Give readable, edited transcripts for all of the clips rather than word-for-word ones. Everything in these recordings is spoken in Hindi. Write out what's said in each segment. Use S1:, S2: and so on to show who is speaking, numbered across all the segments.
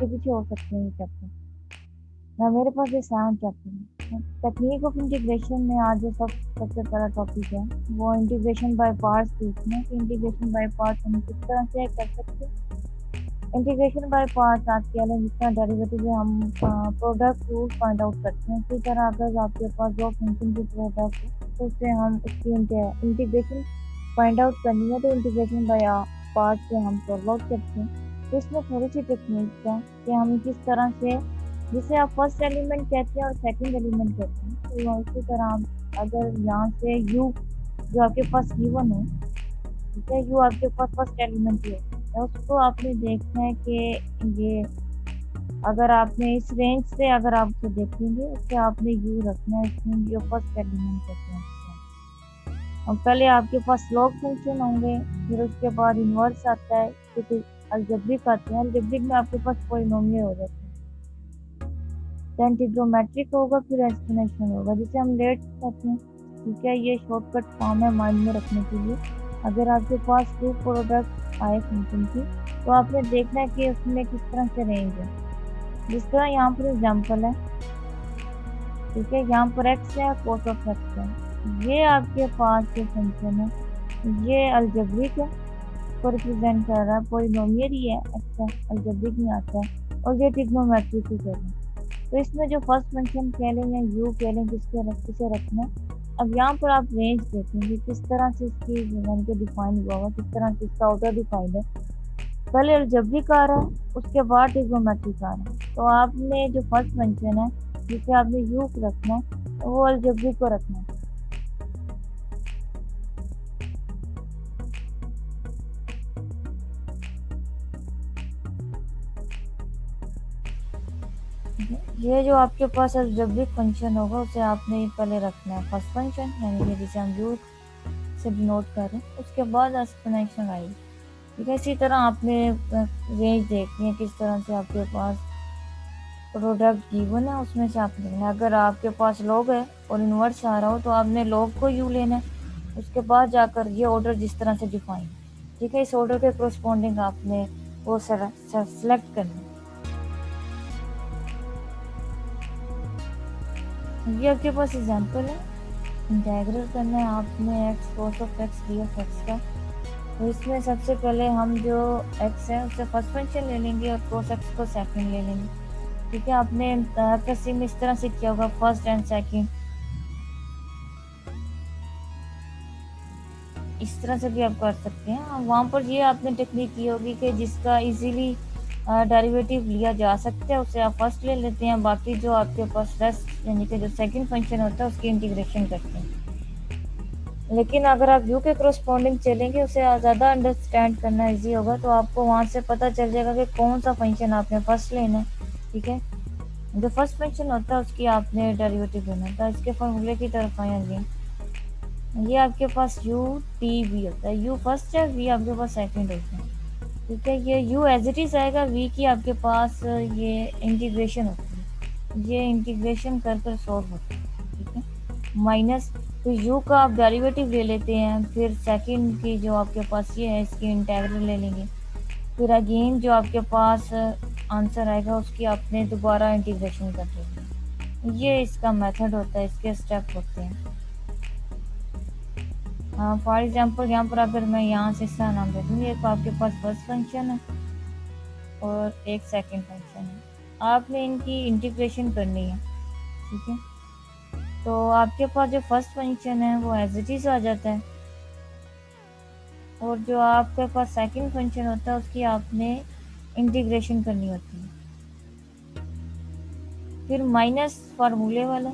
S1: आगे पीछे हो सकते हैं ये चैप्टर। ना मेरे पास ये 7 चैप्टर है। टेक्निक ऑफ इंटीग्रेशन में आज जो सबसे पहला टॉपिक है वो इंटीग्रेशन बाय पार्ट्स देखना है कि इंटीग्रेशन बाय पार्ट्स हम किस तरह से कर सकते हैं। इंटीग्रेशन बाय पार्ट्स आज के वाले जितना डेरिवेटिव है हम प्रोडक्ट रूल फाइंड आउट करते हैं। इसी तरह अगर आपके पास दो फंक्शन की प्रोडक्ट है तो उससे हम उसकी इंटीग्रेशन फाइंड आउट करनी है तो इंटीग्रेशन बाय पार्ट से हम सॉल्व आउट करते हैं। तो इसमें थोड़ी सी टेक्निक्स है कि हम किस तरह से, जिसे आप फर्स्ट एलिमेंट कहते हैं और सेकंड एलिमेंट कहते हैं, तो इसी तरह अगर यहाँ से u जो आपके पास गिवन है, ठीक है, u आपके पास फर्स्ट एलिमेंट है तो उसको आपने देखना है कि ये अगर आपने इस रेंज से अगर आप उसको देखेंगे उससे आपने u रखना है, इसमें जो फर्स्ट एलिमेंट कहते हैं। और पहले आपके पास लॉग फंक्शन होंगे, फिर उसके बाद इनवर्स आता है, फिर अलजेब्रिक आते हैं। अलजेब्रिक में आपके पास पॉलिनोमियल हो जाते हैं, देन ट्रिग्नोमेट्रिक होगा, फिर एक्सपोनेंशियल होगा जिसे हम लेट कहते हैं। ठीक है, ये शॉर्टकट फॉर्म है माइंड में रखने के लिए। अगर आपके पास टू प्रोडक्ट आए फंक्शन की तो आपने देखना है कि उसमें किस तरह से रेंज है। जिस तरह यहाँ पर एग्जाम्पल है, ठीक है, यहाँ पर x है, cos ऑफ x है, ये आपके पास जो फंक्शन है ये अलजेब्रिक है, को रिप्रेजेंट कर रहा है, पॉलिनोमियल ही है, अच्छा अलजेब्रिक में आता है, और ये ट्रिग्नोमेट्रिक ही कर रहा है। तो इसमें जो फर्स्ट फंक्शन कह लें या u कह लें, किसे रखना है। अब यहाँ पर आप रेंज देखेंगे किस तरह से इसकी डिफाइन हुआ हुआ, किस तरह से इसका ऑर्डर डिफाइंड है। पहले अलजेब्रिक आ रहा है, उसके बाद ट्रिग्नोमेट्रिक आ रहा है। तो आपने जो फर्स्ट फंक्शन है जिसे आपने u रखना है तो वो अलजेब्रिक को रखना है। ये जो आपके पास अलजेब्रिक फंक्शन होगा उसे आपने पहले रखना है फर्स्ट फंक्शन, यानी कि जिसे हम u से डिनोट कर रहे हैं, उसके बाद एक्सपोनेंशियल आएगी। ठीक है, इसी तरह आपने रेंज देखनी है किस तरह से आपके पास प्रोडक्ट गिवन है उसमें से आप देखना है। अगर आपके पास लॉग है और इन्वर्स आ रहा हो तो आपने लॉग को u लेना है, उसके बाद जाकर ये ऑर्डर जिस तरह से डिफाइन, ठीक है, इस ऑर्डर के कोरस्पॉन्डिंग आपने वो सेलेक्ट करना है। ये आपके पास एग्जांपल है, इंटीग्रल करना है आपने x cos of x d of x का। तो इसमें सबसे पहले हम जो x है उससे फर्स्ट फंक्शन ले लेंगे और cos x को सेकंड ले लेंगे। ठीक है, आपने कैसे में इस तरह से किया होगा फर्स्ट एंड सेकंड, इस तरह से भी आप कर सकते हैं। वहाँ पर ये आपने टेक्निक की होगी कि जिसका इजीली डेरिवेटिव लिया जा सकता है उसे आप फर्स्ट ले लेते हैं, बाकी जो आपके पास रेस्ट यानी कि जो सेकंड फंक्शन होता है उसकी इंटीग्रेशन करते हैं। लेकिन अगर आप u के कोरस्पॉन्डिंग चलेंगे उसे ज़्यादा अंडरस्टैंड करना इजी होगा, तो आपको वहाँ से पता चल जाएगा कि कौन सा फंक्शन आपने फर्स्ट लेना है। ठीक है, जो फर्स्ट फंक्शन होता है उसकी आपने डेरिवेटिव लेना होता है। इसके फॉर्मूले की तरफ आएंगे, ये आपके पास u t v होता है, u फर्स्ट है, v आपके पास सेकंड होता है। ठीक है, ये u एज इट इज़ आएगा, v की आपके पास ये इंटीग्रेशन होती है, ये इंटीग्रेशन कर कर सॉल्व होता है। ठीक है, माइनस तो u का आप डेरिवेटिव ले लेते हैं, फिर सेकंड की जो आपके पास ये है इसकी इंटीग्रल ले लेंगे, फिर अगेन जो आपके पास आंसर आएगा उसकी आपने दोबारा इंटीग्रेशन कर लेंगे। ये इसका मेथड होता है, इसके स्टेप होते हैं। फॉर एग्जांपल यहाँ पर अगर मैं यहाँ से इसका नाम दे दूँगी, एक आपके पास फर्स्ट फंक्शन है और एक सेकंड फंक्शन है, आपने इनकी इंटीग्रेशन करनी है। ठीक है, तो आपके पास जो फर्स्ट फंक्शन है वो एज इट इज़ आ जाता है, और जो आपके पास सेकंड फंक्शन होता है उसकी आपने इंटीग्रेशन करनी होती है, फिर माइनस फार्मूले वाला,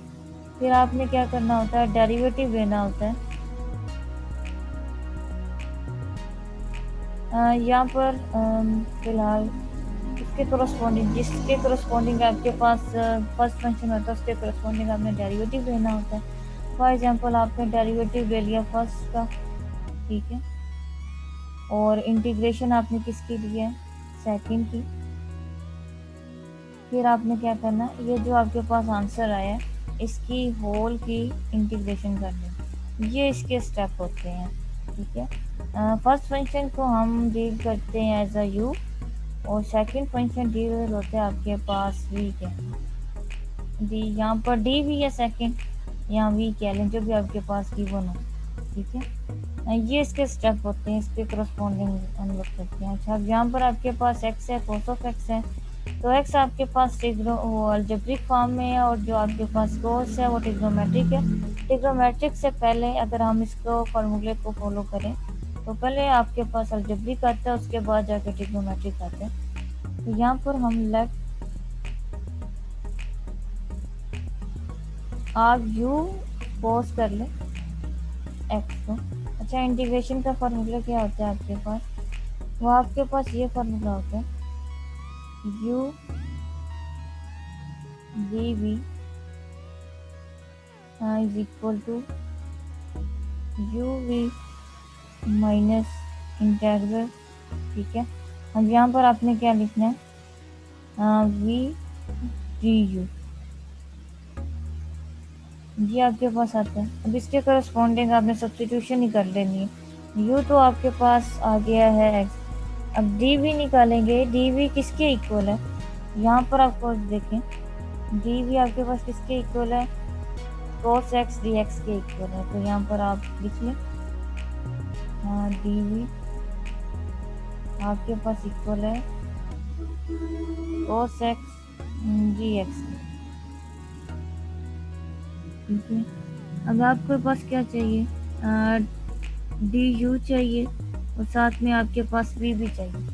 S1: फिर आपने क्या करना होता है, डेरिवेटिव लेना होता है। यहाँ पर फिलहाल इसके कोरस्पॉन्डिंग, जिसके कोरस्पॉन्डिंग आपके पास फर्स्ट फंक्शन होता है उसके कोरस्पॉन्डिंग आपने डेरिवेटिव लेना होता है। फॉर एग्जांपल आपने डेरिवेटिव ले लिया फर्स्ट का, ठीक है, और इंटीग्रेशन आपने किसकी ली है, सेकंड की। फिर आपने क्या करना, ये जो आपके पास आंसर आया है इसकी होल की इंटीग्रेशन करनी, ये इसके स्टेप होते हैं। ठीक है, फर्स्ट फंक्शन को हम डील करते हैं एज अ u, और सेकंड फंक्शन डी होता है आपके पास वी के डी, यहाँ पर डी वी या सेकंड यहाँ वी कह लें, जो भी आपके पास गिवन हो, ठीक है। ये इसके स्टेप होते हैं, इसके करस्पॉन्डिंग हम लोग करते हैं। अच्छा, अब यहाँ पर आपके पास एक्स है, कॉस ऑफ एक्स है, तो एक्स आपके पास वो अलजेब्रिक फॉर्म में है, और जो आपके पास कॉस है वो ट्रिग्नोमेट्रिक है। ट्रिग्नोमेट्रिक से पहले अगर हम इसको फार्मूले को फॉलो करें तो पहले आपके पास अलजेब्रिक आता है, उसके बाद जाके ट्रिग्नोमेट्रिक आता है। तो यहाँ पर हम लेफ्ट आप यू पॉज कर लें एक्स को। अच्छा, इंटीग्रेशन का फार्मूला क्या होता है आपके पास? वो आपके पास ये फार्मूला होता है U D V is equal to U V minus integral, ठीक है। अब यहाँ पर आपने क्या लिखना है, वी डी यू, ये आपके पास आता है। अब इसके करस्पॉन्डिंग आपने सब्स्टिट्यूशन ही कर लेनी है। यू तो आपके पास आ गया है एक्स, अब डी वी निकालेंगे। डी वी किसके इक्वल है? यहाँ पर आपको देखें, डी वी आपके पास किसके इक्वल है? cos x dx के इक्वल है। तो यहाँ पर आप लिख लें डी वी आपके पास इक्वल है cos x dx, ठीक है। अब आपके पास क्या चाहिए, डी यू चाहिए, और साथ में आपके पास वी भी चाहिए,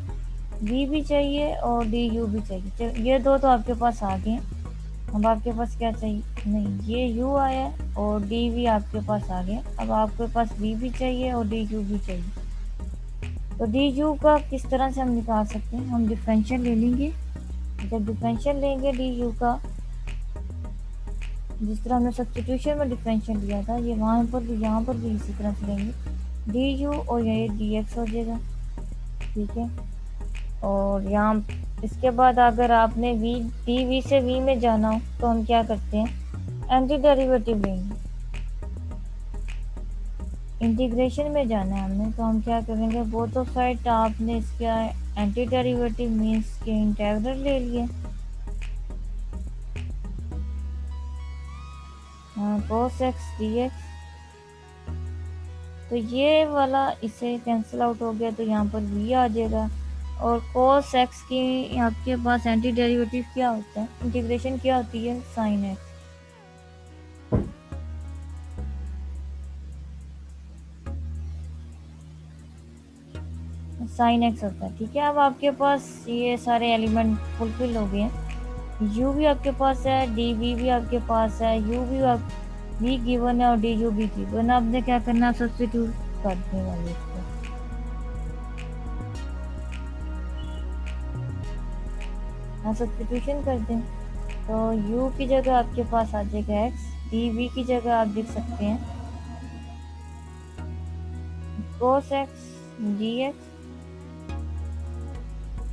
S1: वी भी चाहिए और डी यू भी चाहिए। ये दो तो आपके पास आ गए। अब आपके पास क्या चाहिए, नहीं ये यू आया और डी वी आपके पास आ गया। अब आपके पास वी भी चाहिए और डी यू भी चाहिए। तो डी यू का किस तरह से हम निकाल सकते हैं? हम डिफरेंशियल ले लेंगे। जब डिफरेंशियल लेंगे डी यू का, जिस तरह हमने सब्स्टिट्यूशन में डिफरेंशियल लिया था, ये वहाँ पर भी यहाँ पर भी इसी तरह से लेंगे। डी यू और ये डी एक्स हो जाएगा, ठीक है। और यहाँ इसके बाद अगर आपने वी डी वी से वी में जाना हो तो हम क्या करते हैं, एंटी डेरिवेटिव लेंगे। इंटीग्रेशन में जाना है हमने, तो हम क्या करेंगे, बोथ ऑफ साइड आपने इसका एंटी डेरिवेटिव मीन्स के इंटेग्रल ले लिए, cos x dx। तो ये वाला इसे कैंसिल आउट हो गया, तो यहाँ पर v आ जाएगा। और cos x की आपके पास एंटी डेरिवेटिव क्या होता है, इंटीग्रेशन क्या होती है, sin x। sin x होता है, ठीक है। अब आपके पास ये सारे एलिमेंट फुलफिल हो गए हैं। u भी आपके पास है, डी वी भी आपके पास है, u भी आप v गिवन है और डी यू भी गिवन। आपने क्या करना है, सब्स्टिट्यूट कर देने वाले इसको। सब्स्टिट्यूशन कर दें तो u की जगह आपके पास आ जाएगा x, डी वी की जगह आप लिख सकते हैं cos x dx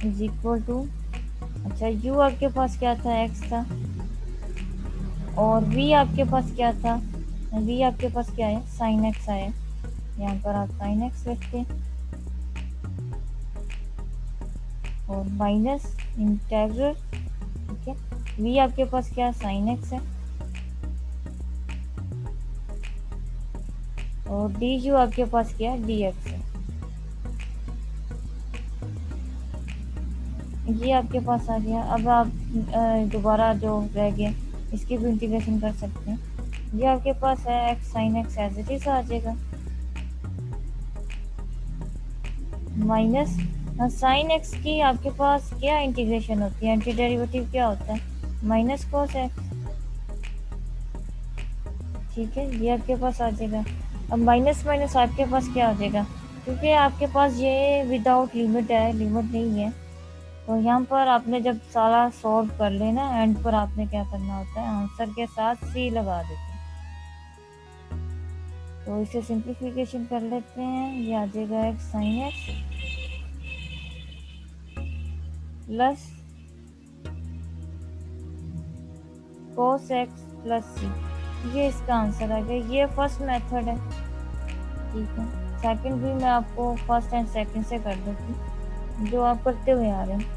S1: is equal to, अच्छा u आपके पास क्या था, x था, और v आपके पास क्या था, v आपके पास क्या है, sin x आया। यहाँ पर आप sin x रखते हैं और माइनस इंटेग्रल, ठीक है। v आपके पास क्या, sin x है, और डी यू आपके पास क्या है, dx है। ये आपके पास आ गया। अब आप दोबारा जो रह गया इसकी भी इंटीग्रेशन कर सकते हैं। ये आपके पास है x sin x as it is आ जाएगा, माइनस साइन एक्स की आपके पास क्या इंटीग्रेशन होती है, एंटी डेरिवेटिव क्या होता है, माइनस cos x, ठीक है। ये आपके पास आ जाएगा। अब माइनस माइनस आपके पास क्या हो जाएगा, क्योंकि आपके पास ये विदाउट लिमिट है, लिमिट नहीं है, तो यहाँ पर आपने जब सारा सॉल्व कर लेना, एंड पर आपने क्या करना होता है, आंसर के साथ सी लगा देते हैं। तो इसे सिंप्लीफिकेशन कर लेते हैं, ये आ जाएगा x sin x plus cos x plus C, ये इसका आंसर आ गया। ये फर्स्ट मेथड है, ठीक है। सेकंड भी मैं आपको फर्स्ट एंड सेकंड से कर देती हूँ, जो आप करते हुए आ रहे हैं।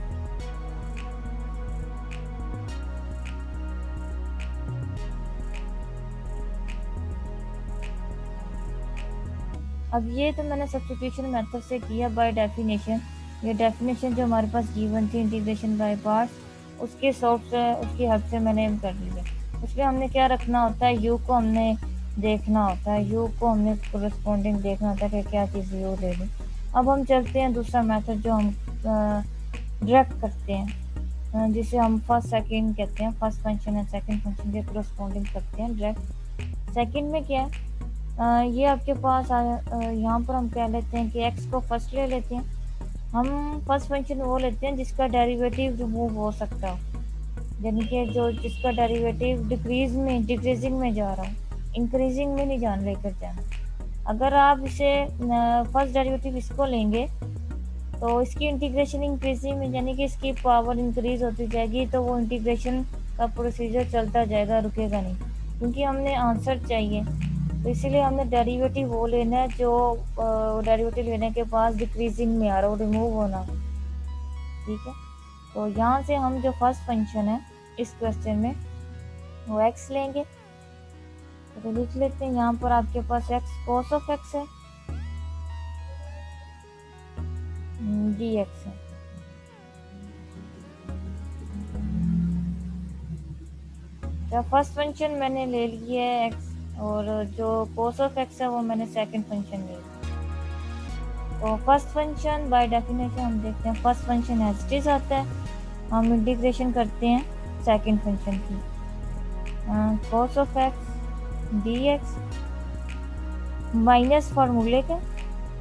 S1: अब ये तो मैंने सब्स्टिट्यूशन मेथड से किया बाय डेफिनेशन। ये डेफिनेशन जो हमारे पास गिवन थी इंटीग्रेशन बाय पार्ट्स, उसके सॉल्व से, उसकी हेल्प से मैंने कर लिया। उसमें हमने क्या रखना होता है, यू को हमने देखना होता है, यू को हमने कोरस्पॉन्डिंग देखना होता है कि क्या चीज़ यू ले लें। अब हम चलते हैं दूसरा मेथड जो हम डायरेक्ट करते हैं, जिसे हम फर्स्ट सेकंड कहते हैं। फर्स्ट फंक्शन है सेकंड फंक्शन के कोरस्पॉन्डिंग करते हैं डायरेक्ट। सेकंड में क्या है, ये आपके पास यहाँ पर हम कह लेते हैं कि x को फर्स्ट ले लेते हैं। हम फर्स्ट फंक्शन वो लेते हैं जिसका डेरिवेटिव रिमूव हो सकता हो, यानी कि जो जिसका डेरिवेटिव डिक्रीजिंग में जा रहा हो, इंक्रीजिंग में नहीं लेकर जाना। अगर आप इसे फर्स्ट डेरिवेटिव इसको लेंगे तो इसकी इंटीग्रेशन इंक्रीजिंग में, यानी कि इसकी पावर इंक्रीज होती जाएगी, तो वो इंटीग्रेशन का प्रोसीजर चलता जाएगा, रुकेगा नहीं, क्योंकि हमने आंसर चाहिए। तो इसीलिए हमने डेरिवेटिव वो लेना है जो डेरिवेटिव लेने के बाद डिक्रीजिंग में आ रहा हो, रिमूव होना। ठीक है, तो यहाँ से हम जो फर्स्ट फंक्शन है इस क्वेश्चन में वो x लेंगे। तो लिख लेते हैं यहाँ पर आपके पास x cos ऑफ x है, dx है। तो फर्स्ट फंक्शन मैंने ले लिया है x, और जो cos ऑफ x है वो मैंने सेकंड फंक्शन ले लिया। तो फर्स्ट फंक्शन बाय डेफिनेशन हम देखते हैं, first function as it is आता है, हम इंटीग्रेशन करते हैं सेकंड फंक्शन की, cos of x dx minus फार्मूले का।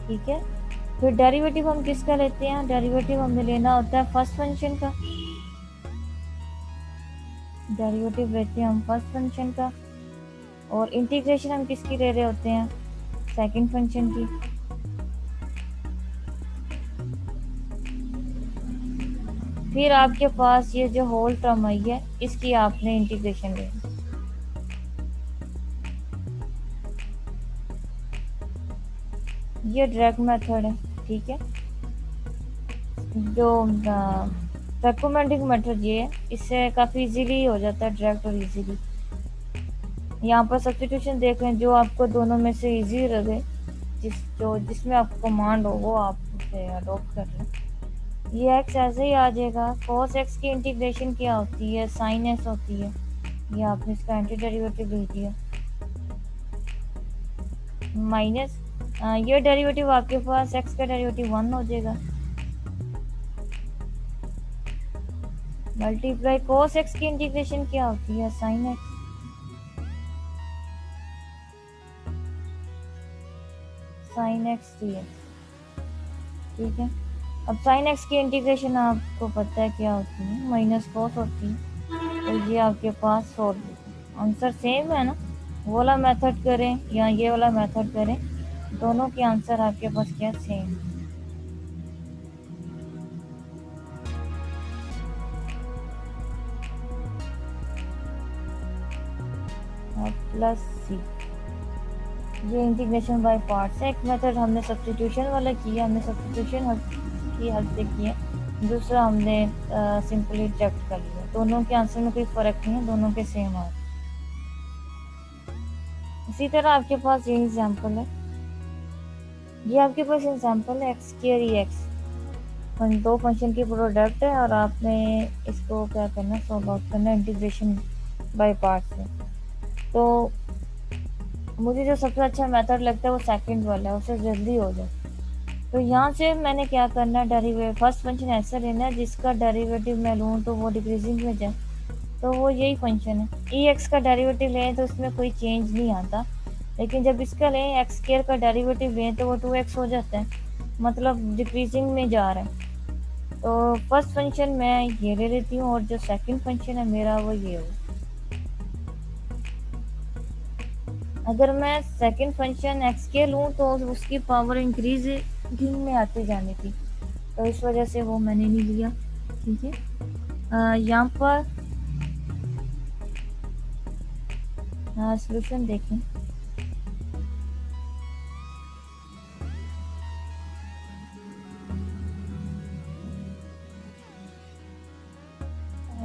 S1: ठीक है, फिर डेरिवेटिव हम किसका लेते हैं, डेरिवेटिव हमें लेना होता है फर्स्ट फंक्शन का, डेरिवेटिव लेते हैं हम फर्स्ट फंक्शन का, और इंटीग्रेशन हम किसकी ले रहे होते हैं, सेकंड फंक्शन की। फिर आपके पास ये जो होल टर्म आई है इसकी आपने इंटीग्रेशन लेनी। ये डायरेक्ट मेथड है। ठीक है, जो रेकमेंडिंग मेथड ये है, इससे काफ़ी इजीली हो जाता है डायरेक्ट और इजीली। यहाँ पर सब्स्टिट्यूशन देख रहे हैं, जो आपको दोनों में से इजी लगे, जिसमें आपको कमांड हो वो आप उसे अडॉप्ट कर लें। ये x ऐसे ही आ जाएगा। cos x की इंटीग्रेशन क्या होती है, sin x होती है, ये आपने इसका एंटी डेरिवेटिव लिख दिया, माइनस ये डेरिवेटिव आपके पास x का डेरिवेटिव 1 हो जाएगा, मल्टीप्लाई cos x की इंटीग्रेशन क्या होती है, sin x, sin x dx। ठीक है, अब sin x की इंटीग्रेशन आपको पता है क्या होती है, माइनस cos होती है। तो ये आपके पास सॉल्व, आंसर सेम है ना, वो वाला मेथड करें या ये वाला मेथड करें, दोनों के आंसर आपके पास क्या सेम। प्लस सी, ये इंटीग्रेशन बाय पार्ट्स है। एक मेथड हमने सब्स्टिट्यूशन वाला किया, हमने सब्स्टिट्यूशन की हेल्प से किया, दूसरा हमने सिंपली डिडक्ट कर लिया। दोनों के आंसर में कोई फ़र्क नहीं है, दोनों के सेम आ। इसी तरह आपके पास ये एग्जांपल है, ये आपके पास एग्जांपल है एक्स स्क्वायर ई एक्स, दो फंक्शन की प्रोडक्ट है, और आपने इसको क्या करना, सॉल्व आउट करना इंटीग्रेशन बाय पार्ट्स में। तो मुझे जो सबसे अच्छा मेथड लगता है वो सेकंड वाला है, उससे जल्दी हो जाए। तो यहाँ से मैंने क्या करना है, डेरिवेटिव फर्स्ट फंक्शन ऐसा लेना है जिसका डेरिवेटिव मैं लूँ तो वो डिक्रीजिंग में जाए, तो वो यही फंक्शन है। ई एक्स का डेरिवेटिव लें तो उसमें कोई चेंज नहीं आता, लेकिन जब इसका लें एक्स स्क्वायर का डेरिवेटिव लें तो वो 2x हो जाता है, मतलब डिक्रीजिंग में जा रहा है। तो फर्स्ट फंक्शन मैं ये ले लेती हूँ, और जो सेकंड फंक्शन है मेरा वो ये हो। अगर मैं सेकंड फंक्शन एक्स के लूँ तो उसकी पावर इंक्रीजिंग में आती जानी थी, तो इस वजह से वो मैंने नहीं लिया। ठीक है, यहाँ पर सॉल्यूशन देखें,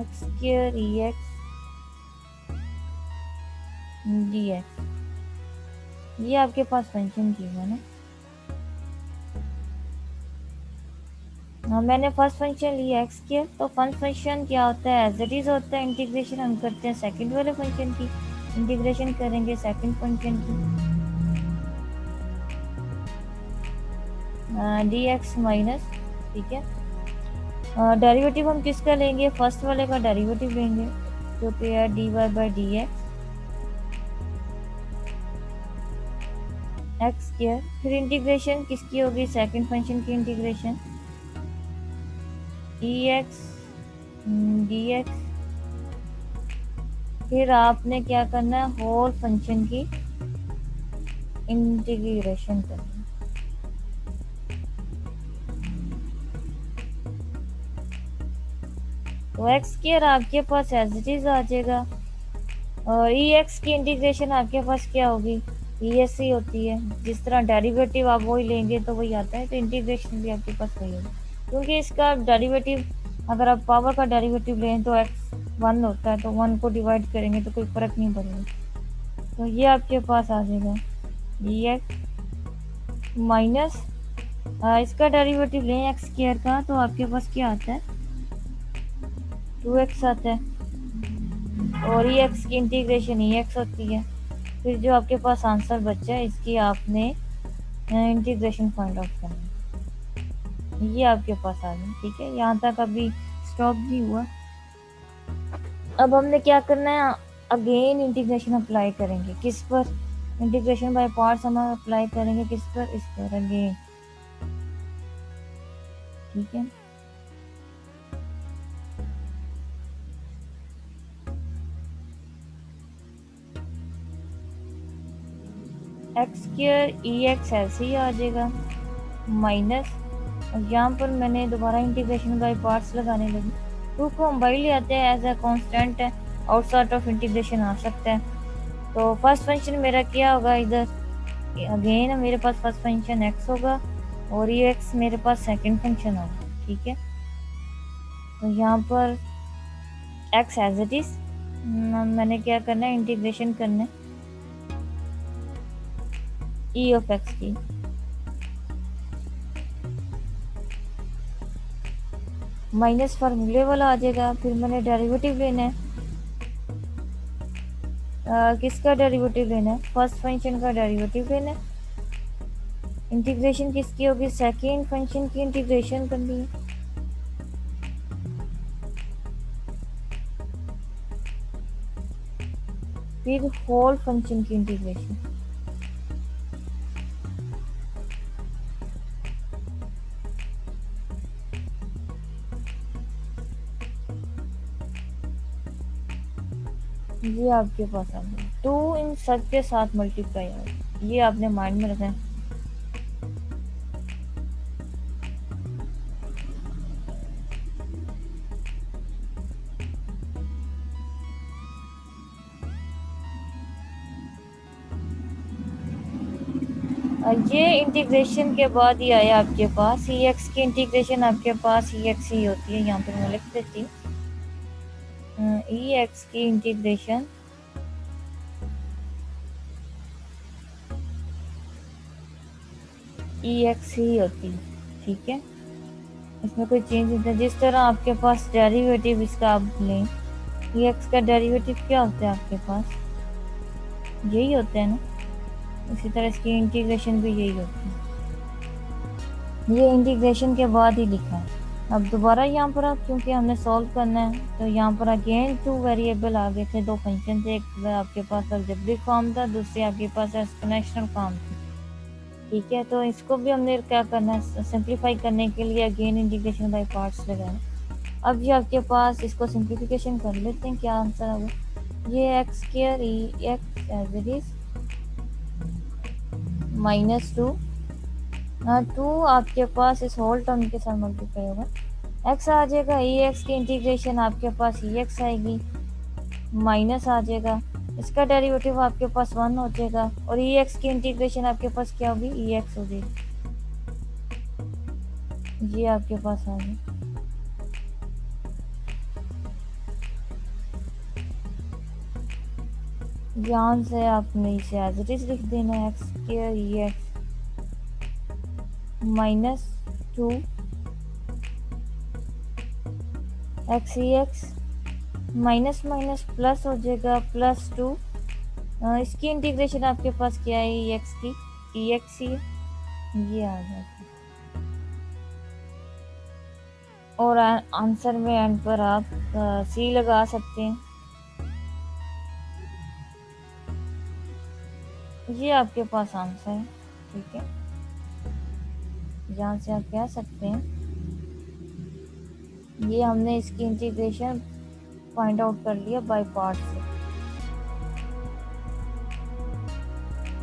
S1: x square E X D x, ये आपके पास फंक्शन की है ना, मैंने फर्स्ट फंक्शन लिया एक्स स्क्वायर, तो फर्स्ट फंक्शन क्या होता है, एज इट इज होता है। इंटीग्रेशन हम करते हैं सेकंड वाले फंक्शन की, इंटीग्रेशन करेंगे सेकंड फंक्शन की, डी एक्स माइनस, ठीक है। डेरिवेटिव हम किसका लेंगे, फर्स्ट वाले का डेरिवेटिव लेंगे, जो कि है D Y by D X X square. फिर इंटीग्रेशन किसकी होगी, सेकंड फंक्शन की integration, E X D x. फिर आपने क्या करना है, होल फंक्शन की इंटीग्रेशन करना है। तो एक्स स्क्वायर आपके पास एज इट इज आ जाएगा, और ई एक्स की इंटीग्रेशन आपके पास क्या होगी, ई एस ही होती है। जिस तरह डेरिवेटिव आप वही लेंगे तो वही आता है, तो इंटीग्रेशन भी आपके पास वही होगी, क्योंकि इसका डेरिवेटिव अगर आप पावर का डेरिवेटिव लें तो एक्स 1 होता है, तो 1 को डिवाइड करेंगे तो कोई फर्क नहीं पड़ेगा। तो ये आपके पास आ जाएगा ई एक्स माइनस, इसका डेरिवेटिव लें एक्स स्क्वायर का, तो आपके पास क्या आता है, 2x आता है, और ई एक्स की इंटीग्रेशन ई एक्स होती है। फिर जो आपके पास आंसर बचा है, इसकी आपने इंटीग्रेशन फाइंड आउट करना है। ये आपके पास आ गया, ठीक है। यहाँ तक अभी स्टॉप भी हुआ। अब हमने क्या करना है, अगेन इंटीग्रेशन अप्लाई करेंगे, किस पर, इंटीग्रेशन बाय पार्ट्स हम अप्लाई करेंगे किस पर, इस पर अगेन, ठीक है। एक्स स्क्वायर ई एक्स ऐसे ही आ जाएगा माइनस, और यहाँ पर मैंने दोबारा इंटीग्रेशन बाय पार्ट्स लगाने लगी। 2 को हम बाई ले आते हैं, एज अ कांस्टेंट है, आउटसाइड ऑफ इंटीग्रेशन आ सकता है। तो फर्स्ट फंक्शन मेरा क्या होगा, इधर अगेन मेरे पास फर्स्ट फंक्शन एक्स होगा, और ये एक्स मेरे पास सेकंड फंक्शन होगा, ठीक है। तो यहाँ पर एक्स एज इट इज मैंने क्या करना है, इंटीग्रेशन करना है ई ऑफ एक्स की, माइनस फार्मूले वाला आ जाएगा। फिर मैंने डेरिवेटिव लेना है, किसका डेरिवेटिव लेना है, फर्स्ट फंक्शन का डेरिवेटिव लेना है। इंटीग्रेशन किसकी होगी, सेकेंड फंक्शन की इंटीग्रेशन करनी है। फिर होल फंक्शन की इंटीग्रेशन, ये आपके पास आ गया। 2 इन सब के साथ मल्टीप्लाई आएगा, ये आपने माइंड में रखना है। ये इंटीग्रेशन के बाद ही आया आपके पास ई एक्स की इंटीग्रेशन, आपके पास ई एक्स ही होती है। यहाँ पे मैं लिख देती हूँ, ई एक्स की इंटीग्रेशन ई एक्स ही होती है, ठीक है। इसमें कोई चेंज नहीं था। जिस तरह आपके पास डेरिवेटिव इसका आप लें, ई एक्स का डेरिवेटिव क्या होता है आपके पास, यही होता है ना। इसी तरह इसकी इंटीग्रेशन भी यही होती है। ये इंटीग्रेशन के बाद ही लिखा है। अब दोबारा यहाँ पर क्योंकि हमने सॉल्व करना है, तो यहाँ पर अगेन 2 वेरिएबल आ गए थे, 2 फंक्शन थे। एक आपके पास अलजेब्रिक फॉर्म था, दूसरी आपके पास एक्सपोनेंशियल फॉर्म थी, ठीक है। तो इसको भी हमने क्या करना है, सिंप्लीफाई करने के लिए अगेन इंटीग्रेशन बाय पार्ट्स लगाना। अब ये आपके पास, इसको सिंप्लीफिकेशन कर लेते हैं, क्या आंसर होगा, ये X square E X as it is minus 2 आपके पास इस होल टर्म के साथ मल्टीप्लाई होगा। एक्स आ जाएगा, ई एक्स की इंटीग्रेशन आपके पास ई एक्स आएगी, माइनस आ जाएगा, इसका डेरिवेटिव आपके पास 1 हो जाएगा, और ई एक्स की इंटीग्रेशन आपके पास क्या होगी, ई एक्स हो जाएगी। ये आपके पास आ गया। यहाँ से आपने इसे एज इट इज लिख देना है, x square E x minus 2 x ई एक्स माइनस माइनस प्लस हो जाएगा +2। इसकी इंटीग्रेशन आपके पास क्या है, ई एक्स की, ई एक्स ही ये आ जाएगा। और आंसर में एंड पर आप सी लगा सकते हैं। ये आपके पास आंसर है, ठीक है, जहाँ से आप कह सकते हैं ये हमने इसकी इंटीग्रेशन फाइंड आउट कर लिया बाय पार्ट से।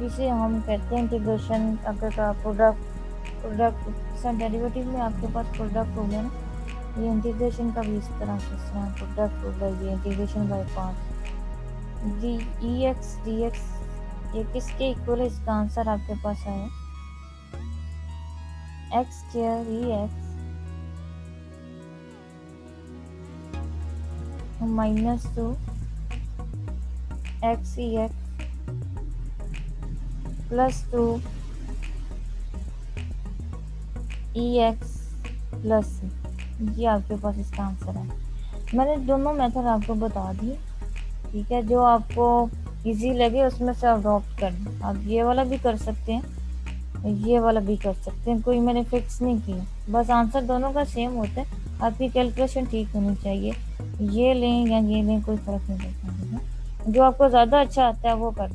S1: इसे हम कहते हैं इंटीग्रेशन। अगर का प्रोडक्ट डेरिवेटिव में आपके पास प्रोडक्ट हो गया ना, ये इंटीग्रेशन का भी इस तरह से प्रोडक्ट हो गया, ये integration by part. D E X D x ये किसके इक्वल है, इसका आंसर आपके पास आया x square E x -2 x ई एक्स +2 ई एक्स प्लस। ये आपके पास इसका आंसर है। मैंने दोनों मेथड आपको बता दिए, ठीक है, जो आपको इजी लगे उसमें से अडॉप्ट करना। आप ये वाला भी कर सकते हैं, ये वाला भी कर सकते हैं, कोई मैंने फिक्स नहीं किया, बस आंसर दोनों का सेम होता है। आपकी कैलकुलेशन ठीक होनी चाहिए, ये लें या ये लें कोई फर्क नहीं पड़ता, जो आपको ज़्यादा अच्छा आता है वो कर।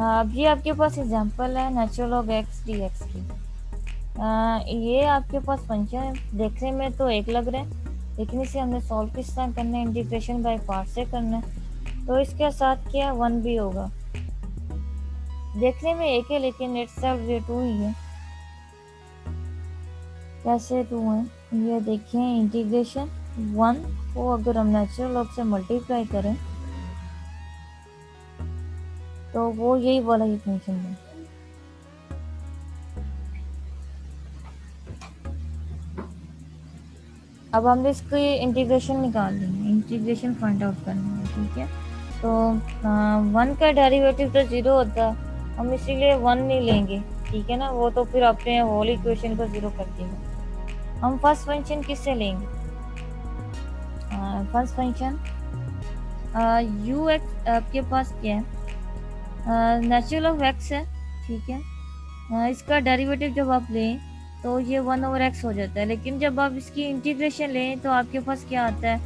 S1: अब ये आपके पास एग्जांपल है natural log x D x की। ये आपके पास फंक्शन है, देखने में तो एक लग रहा है, लेकिन इसे हमने सॉल्व किस तरह करना है, इंटीग्रेशन बाय पार्ट से करना है। तो इसके साथ क्या 1 भी होगा, देखने में एक है लेकिन इटसेल्फ ये 2 ही है। कैसे 2 है, ये देखें, इंटीग्रेशन 1 को अगर हम नेचुरल लॉग से मल्टीप्लाई करें तो वो यही वाला ही फंक्शन है। अब हमने इसकी इंटीग्रेशन निकालनी है, इंटीग्रेशन फाइंड आउट करनी है, ठीक है। तो 1 का डेरिवेटिव तो 0 होता है, हम इसीलिए 1 नहीं लेंगे, ठीक है ना, वो तो फिर अपने होल इक्वेशन को 0 कर देगा। हम फर्स्ट फंक्शन किससे लेंगे, फर्स्ट फंक्शन यू एक्स आपके पास क्या है, नेचुरल ऑफ एक्स है, ठीक है। इसका डेरिवेटिव जब आप लें तो ये 1/x हो जाता है, लेकिन जब आप इसकी इंटीग्रेशन लें तो आपके पास क्या आता है,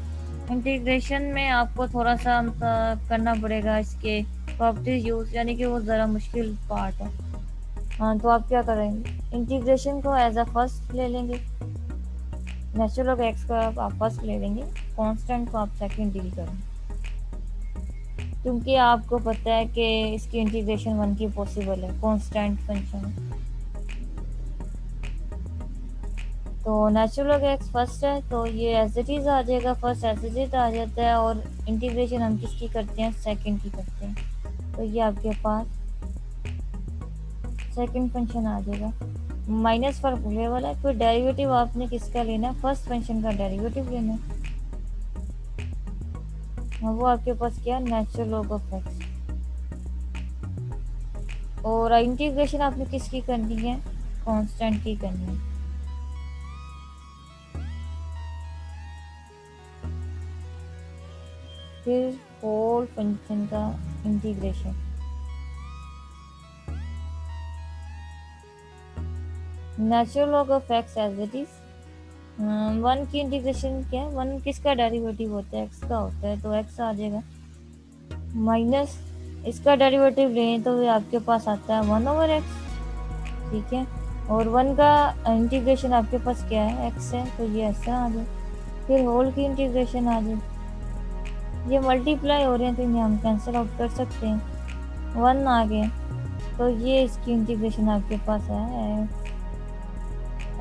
S1: इंटीग्रेशन में आपको थोड़ा सा करना पड़ेगा इसके प्रॉपर्टीज यूज, यानी कि वो ज़रा मुश्किल पार्ट है। हाँ, तो आप क्या करेंगे, इंटीग्रेशन को एज अ फर्स्ट ले लेंगे, नेचुरल ऑफ एक्स का आप फर्स्ट ले लेंगे, कांस्टेंट को आप सेकंड डील करेंगे, क्योंकि आपको पता है कि इसकी इंटीग्रेशन 1 की पॉसिबल है, कांस्टेंट फंक्शन है। तो नेचुरल लॉग एक्स फर्स्ट है तो ये एज इट इज़ आ जाएगा, फर्स्ट एज इट इज़ आ जाता है, और इंटीग्रेशन हम किसकी करते हैं, सेकंड की करते हैं। तो ये आपके पास सेकंड फंक्शन आ जाएगा, माइनस पर भूले वाला है, फिर डेरिवेटिव आपने किसका लेना है, फर्स्ट फंक्शन का डेरिवेटिव लेना है, वो आपके पास क्या, नेचुरल लॉग ऑफ एक्स। और इंटीग्रेशन आपने किसकी करनी है, कांस्टेंट की करनी है। फिर होल फंक्शन का integration, natural log of X as it is, 1 की इंटीग्रेशन क्या है, 1 किसका डेरिवेटिव होता है, एक्स का होता है, तो एक्स आ जाएगा, माइनस इसका डेरिवेटिव लें तो ये आपके पास आता है 1/x, ठीक है। और 1 का इंटीग्रेशन आपके पास क्या है, एक्स है, तो ये ऐसा आ जाए। फिर होल की इंटीग्रेशन आ जाए, ये मल्टीप्लाई हो रहे हैं तो इन्हें हम कैंसिल आउट कर सकते हैं, 1 आ गए, तो ये इसकी इंटीग्रेशन आपके पास है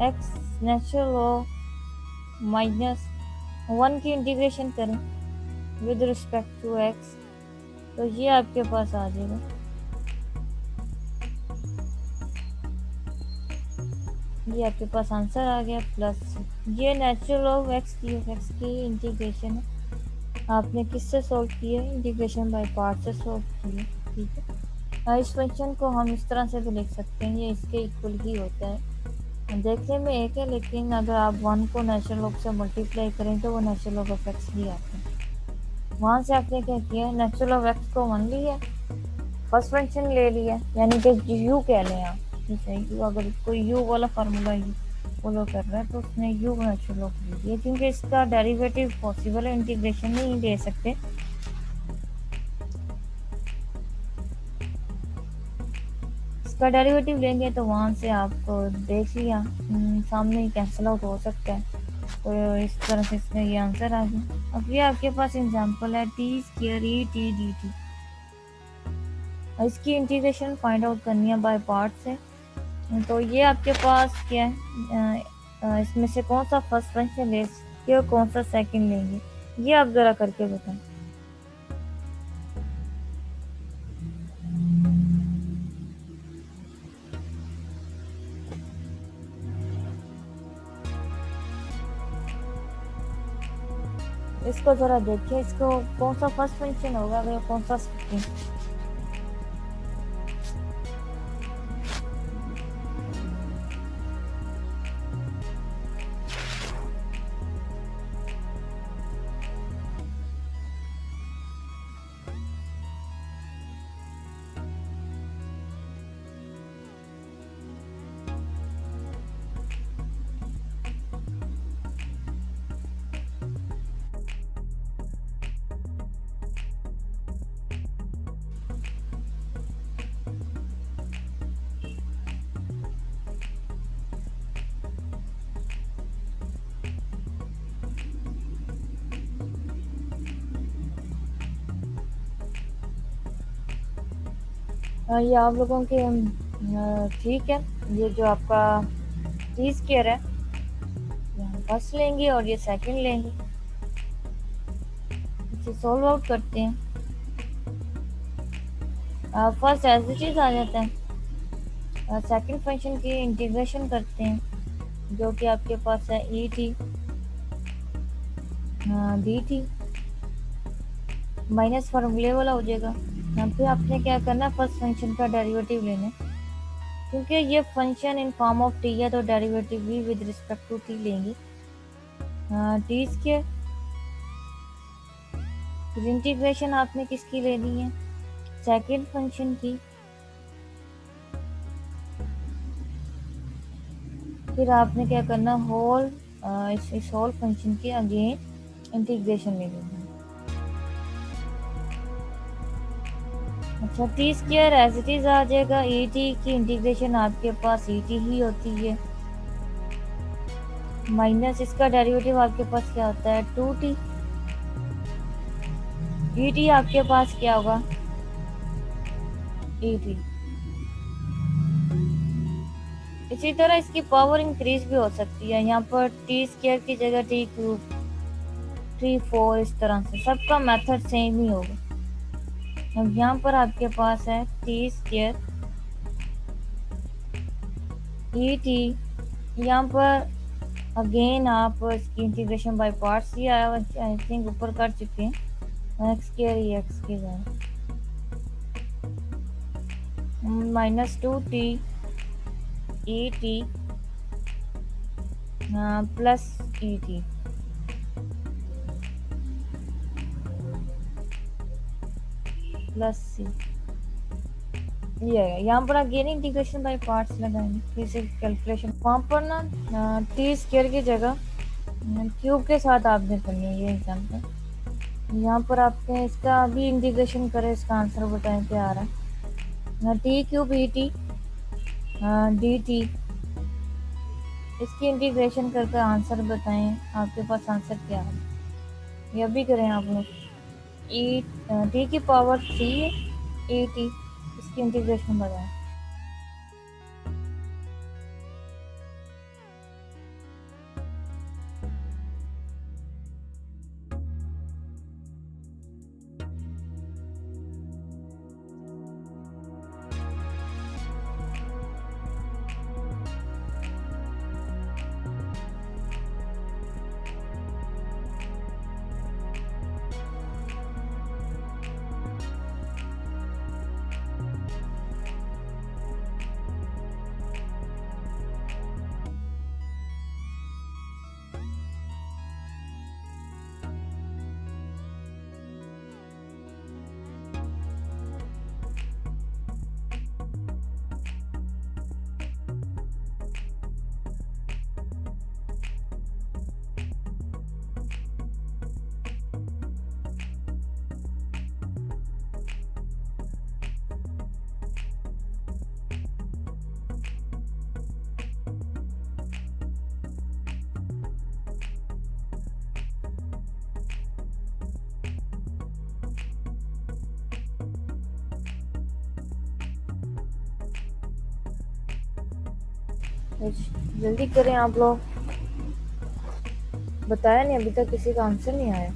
S1: एक्स नेचुरल लॉग -1 की इंटीग्रेशन करें विद रिस्पेक्ट टू एक्स, तो ये आपके पास आ जाएगा, ये आपके पास आंसर आ गया प्लस। ये नेचुरल ऑफ एक्स की इंटीग्रेशन है, आपने किससे सॉल्व किया है, इंटीग्रेशन बाय पार्ट से सॉल्व किया, ठीक है। इस फंक्शन को हम इस तरह से भी लिख सकते हैं, ये इसके इक्वल ही होता है, देखने में एक है, लेकिन अगर आप 1 को नेचुरल लॉग से मल्टीप्लाई करें तो वो नेचुरल लॉग ऑफ एक्स ही आता है। वहाँ से आपने क्या किया, नेचुरल ऑफ एक्स को 1 लिया, फर्स्ट फंक्शन ले लिया, यानी कि यू कह लें आप, ठीक है। यू, अगर कोई यू वाला फार्मूला यू फॉलो कर रहा है तो उसने यू नेचुरल लॉग ले लिया, क्योंकि इसका डेरिवेटिव पॉसिबल है, इंटीग्रेशन नहीं ले सकते। इसका डेरिवेटिव लेंगे तो वहाँ से आप देख लिया, सामने ही कैंसिल आउट हो सकता है, तो इस तरह से इसमें ये आंसर आ गया। अब ये आपके पास एग्जांपल है T square E T D T, इसकी इंटीग्रेशन फाइंड आउट करनी है बाय पार्ट से। तो ये आपके पास क्या है, इसमें से कौन सा फर्स्ट फंक्शन लेंगे और कौन सा सेकंड लेंगे, ये आप जरा करके बताएं। इसको जरा देखिए, इसको कौन सा फर्स्ट फंक्शन होगा और कौन सा सेकंड। ये आप लोगों के ठीक है, ये जो आपका टी स्क्वायर है यहाँ फर्स्ट लेंगे और ये सेकंड लेंगे, इसे सॉल्व आउट करते हैं। फर्स्ट एज इट इज आ जाता है, सेकंड फंक्शन की इंटीग्रेशन करते हैं जो कि आपके पास है E T D T minus फार्मूले वाला हो जाएगा। यहाँ पे आपने क्या करना है, फर्स्ट फंक्शन का डेरिवेटिव लेना है, क्योंकि ये function in form of T है तो डेरिवेटिव भी विद रिस्पेक्ट टू टी लेंगे। टी स्क्वायर, फिर इंटीग्रेशन आपने किसकी लेनी है, सेकंड फंक्शन की, फिर आपने क्या करना, होल इस होल फंक्शन की अगेन इंटीग्रेशन ले लेना। अच्छा, t square as it is आ जाएगा, ई टी की इंटीग्रेशन आपके पास ई टी ही होती है, माइनस इसका डेरिवेटिव आपके पास क्या होता है, टू टी, ई टी आपके पास क्या होगा, ई टी। इसी तरह इसकी पावर इंक्रीज भी हो सकती है, यहाँ पर टी स्क्वायर की जगह टी क्यूब, 3 4, इस तरह से सबका मेथड सेम ही होगा। अब यहाँ पर आपके पास है टी स्क्वायर ई टी, यहाँ पर अगेन आप इसकी integration by parts he I think ऊपर कर चुके हैं, एक्स स्क्वायर ई एक्स की जगह minus 2t e t plus e t, plus C, ये है। यहाँ पर अगेन इंटीग्रेशन बाय पार्ट्स लगाएंगे, फिर से कैलकुलेशन वहाँ पर ना टी स्क्वायर की जगह क्यूब के साथ आपने करनी है ये एग्जाम्पल। यहाँ पर आपने इसका अभी इंटीग्रेशन करें, इसका आंसर बताएं क्या आ रहा है, T cube e T D T, इसकी इंटीग्रेशन करके आंसर बताएं आपके पास आंसर क्या है, ये भी करें आप लोग। ई टी की पावर 3 ई टी, इसकी इंटीग्रेशन बताएं। कुछ जल्दी करें आप लोग, बताया नहीं अभी तक किसी का आंसर नहीं आया।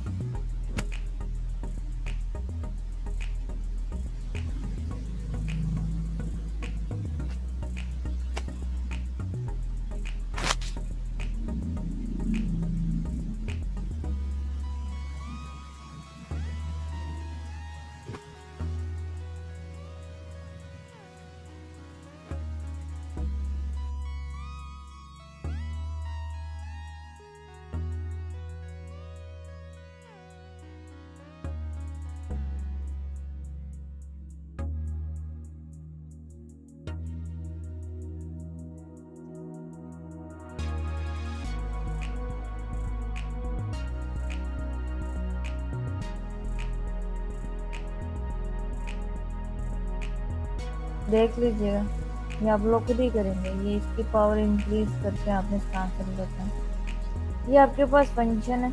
S1: देख लीजिएगा, ये आप लोग खुद ही करेंगे। ये इसकी पावर इंक्रीज करके आपने इसका आंसर बताया। ये आपके पास फंक्शन है,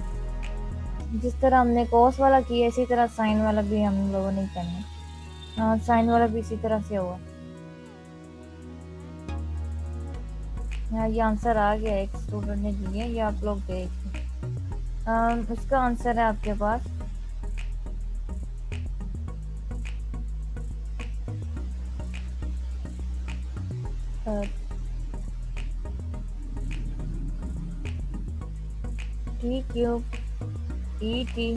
S1: जिस तरह हमने कॉस वाला किया इसी तरह साइन वाला भी हम लोगों ने करना है। हाँ, साइन वाला भी इसी तरह से हुआ। हाँ, ये आंसर आ गया, एक स्टूडेंट ने दिया, ये आप लोग देख। इसका आंसर है आपके पास t cube e t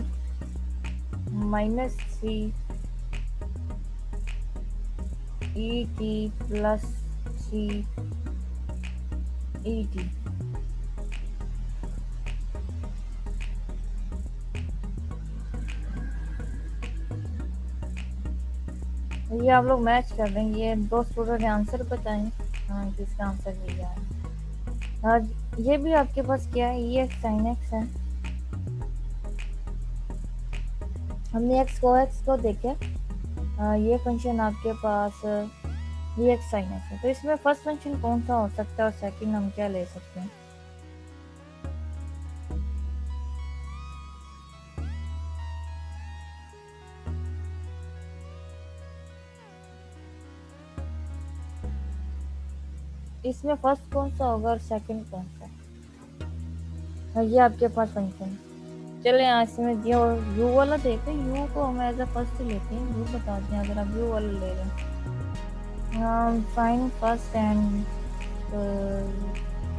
S1: minus three e t plus three e t. ये आप लोग मैच कर रहे हैं, ये दो स्टूडेंट ने आंसर बताए। हाँ, किसका आंसर ये है। और ये भी आपके पास क्या है, ये साइन एक्स है। हमने एक्स को देखे। ये फंक्शन आपके पास ये एक्स साइन एक्स है। तो इसमें फर्स्ट फंक्शन कौन सा हो सकता है और सेकंड हम क्या ले सकते हैं। इसमें फर्स्ट कौन सा होगा और सेकंड कौन सा। हाँ, ये आपके पास फंक्शन। चले यहाँ इसमें जो यू वाला देखें, यू को हम एज अ फर्स्ट लेते हैं। यू बताते हैं अगर आप यू वाला ले रहे हैं। Fine first and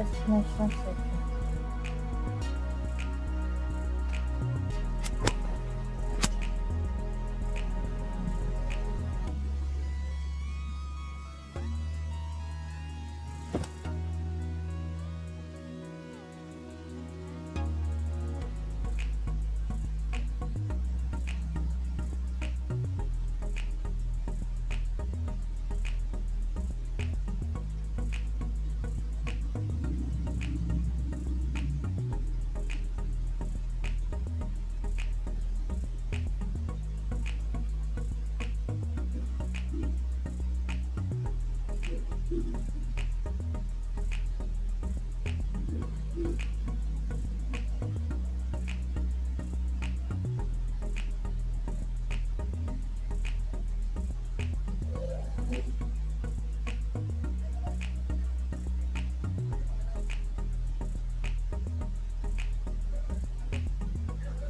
S1: explanation second.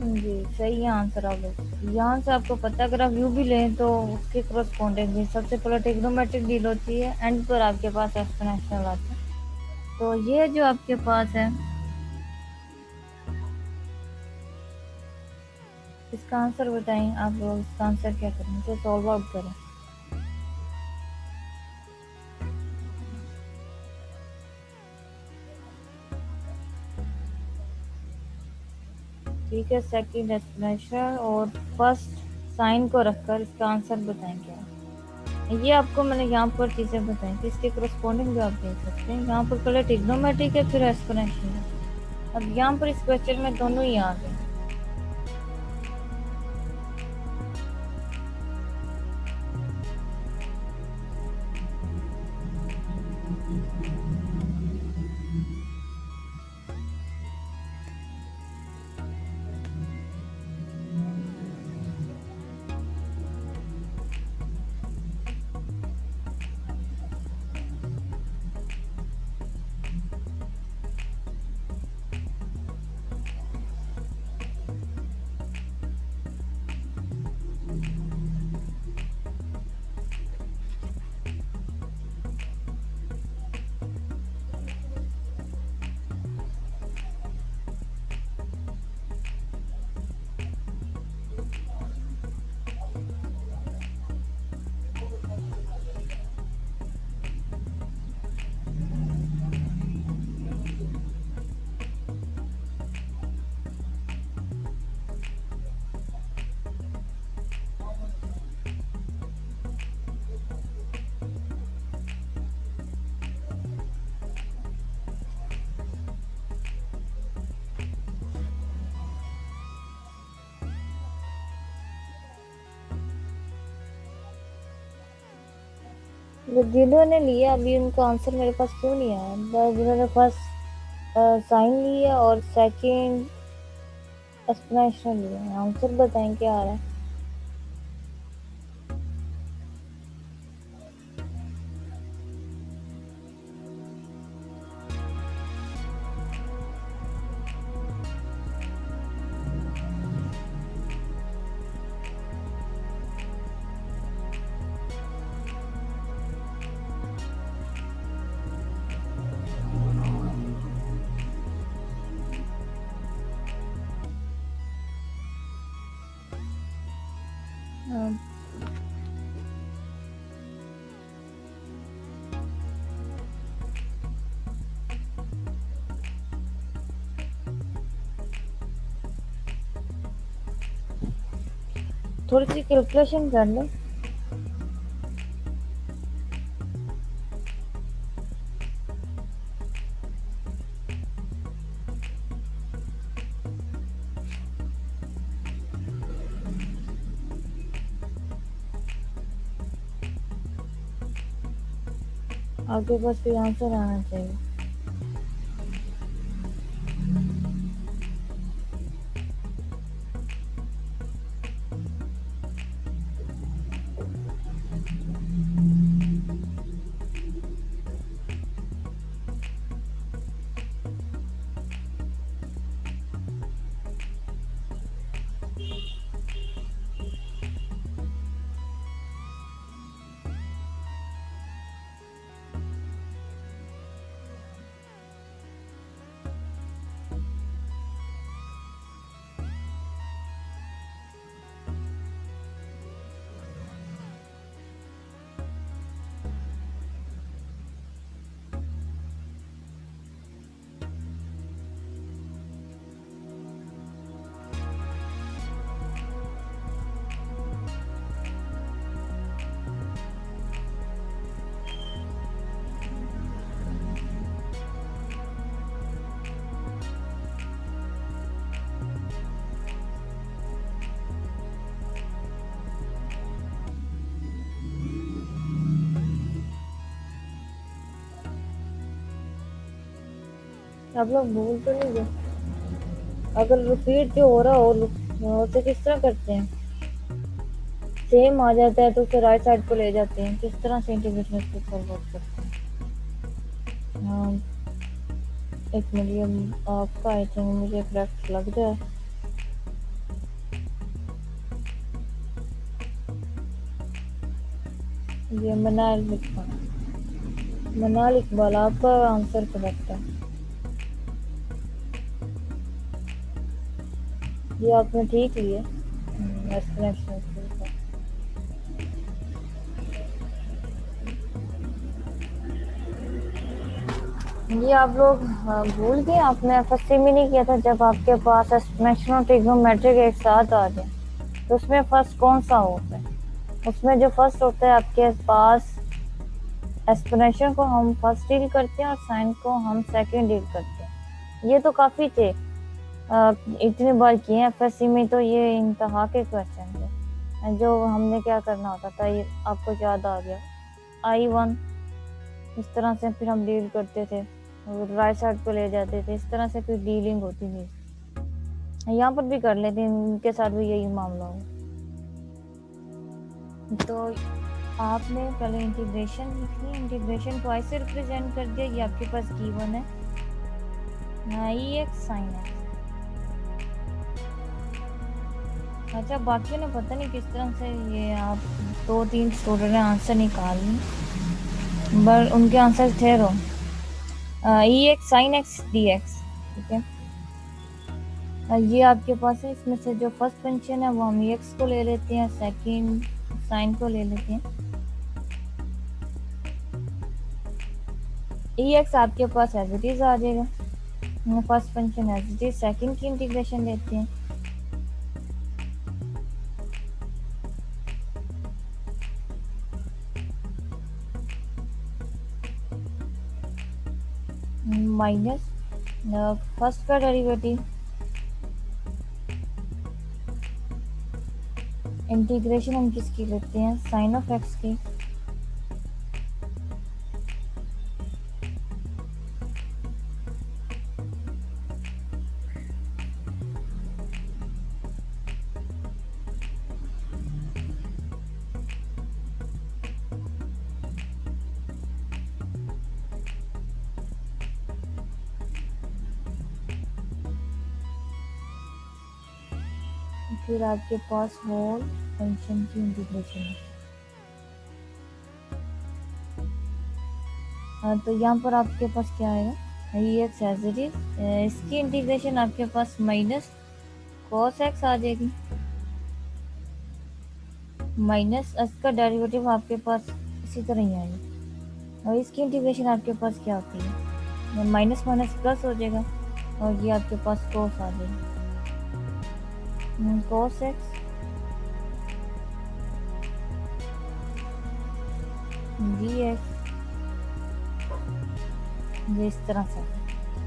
S1: जी सही है आंसर। आप लोग यहाँ से आपको पता है, अगर आप यू भी लें तो उसके क्रॉसपोंडेंट भी सबसे पहले ट्रिग्नोमेट्रिक डील होती है, एंड पर आपके पास एक्सपोनेंशियल आता है। तो ये जो आपके पास है इसका आंसर बताएं आप लोग। इसका आंसर क्या करें, इसे सॉल्व आउट करें। ठीक है, सेकंड एक्सप्लेनेशन और फर्स्ट साइन को रखकर इसका आंसर बताएं क्या है। ये आपको मैंने यहाँ पर चीज़ें बताई थी, इसके करस्पॉन्डिंग भी आप देख सकते हैं। यहाँ पर पहले ट्रिग्नोमेट्रिक है फिर एक्सपोनेंशियल है। अब यहाँ पर इस क्वेश्चन में दोनों ही आ गए। जिन्होंने लिया अभी उनका आंसर मेरे पास क्यों नहीं आया? जिन्होंने फर्स्ट साइन लिया और सेकंड एक्सप्लेनेशन लिया, आंसर बताएं क्या आ रहा है? थोड़ी सी कैलकुलेशन कर लो। आपके पास कोई आंसर आना चाहिए। आप लोग भूल तो नहीं गए? अगर रिपीट जो हो रहा हो तो किस तरह करते हैं? सेम आ जाता है तो उसे राइट साइड को ले जाते हैं, किस तरह से इंटीग्रेशन इसको फॉरवर्ड करते हैं? एक मिनट, आपका आई थिंक मुझे करेक्ट लग रहा है। ये मनाल इकबाल, आपका आंसर करेक्ट है। ये आपने ठीक लिया एक्सप्लेनेशन। ये आप लोग भूल गए, आपने एफएससी में नहीं किया था जब आपके पास एक्सप्लेनेशन और ट्रिग्नोमेट्रिक एक साथ आ जाए तो उसमें फर्स्ट कौन सा होता है? उसमें जो फर्स्ट होता है आपके पास, एक्सप्लेनेशन को हम फर्स्ट डील करते हैं और साइन को हम सेकंड डील करते हैं। ये तो काफ़ी थे, इतनी बार किए हैं एफएससी में, तो ये इंतहा के क्वेश्चन थे जो हमने क्या करना होता था, ये आपको याद आ गया। I1 इस तरह से फिर हम डील करते थे, राइट साइड को ले जाते थे, इस तरह से कोई डीलिंग होती थी। यहाँ पर भी कर लेते हैं, इनके साथ भी यही मामला हो। तो आपने पहले इंटीग्रेशन लिख ली, इंटीग्रेशन को ऐसे रिप्रेजेंट कर दिया, ये आपके पास गिवन है IX sin x। अच्छा, बाकियों ने पता नहीं किस तरह से, ये आप 2-3 स्टूडेंट ने आंसर निकाल ली, बट उनके आंसर थे रो EX sin x dx। ठीक है, ये आपके पास है। इसमें से जो फर्स्ट फंक्शन है वो हम EX को ले लेते हैं, सेकंड साइन को ले लेते हैं। EX आपके पास एज इट इज आ जाएगा, first function as it is, second की इंटीग्रेशन लेते हैं। माइनस फर्स्ट का डेरिवेटिव, इंटीग्रेशन हम किसकी लेते हैं, साइन ऑफ एक्स की, फिर आपके पास होल फंक्शन की इंटीग्रेशन है। तो यहाँ पर आपके पास क्या आएगा, ई एक्स एज इट इज, इसकी इंटीग्रेशन आपके पास माइनस कॉस एक्स आ जाएगी, माइनस इसका डेरिवेटिव आपके पास इसी तरह ही आएगा, और इसकी इंटीग्रेशन आपके पास क्या होती है, माइनस माइनस प्लस हो जाएगा, और ये आपके पास कॉस आ जाएगा, कॉस एक्स डी एक्स, ये इस तरह से।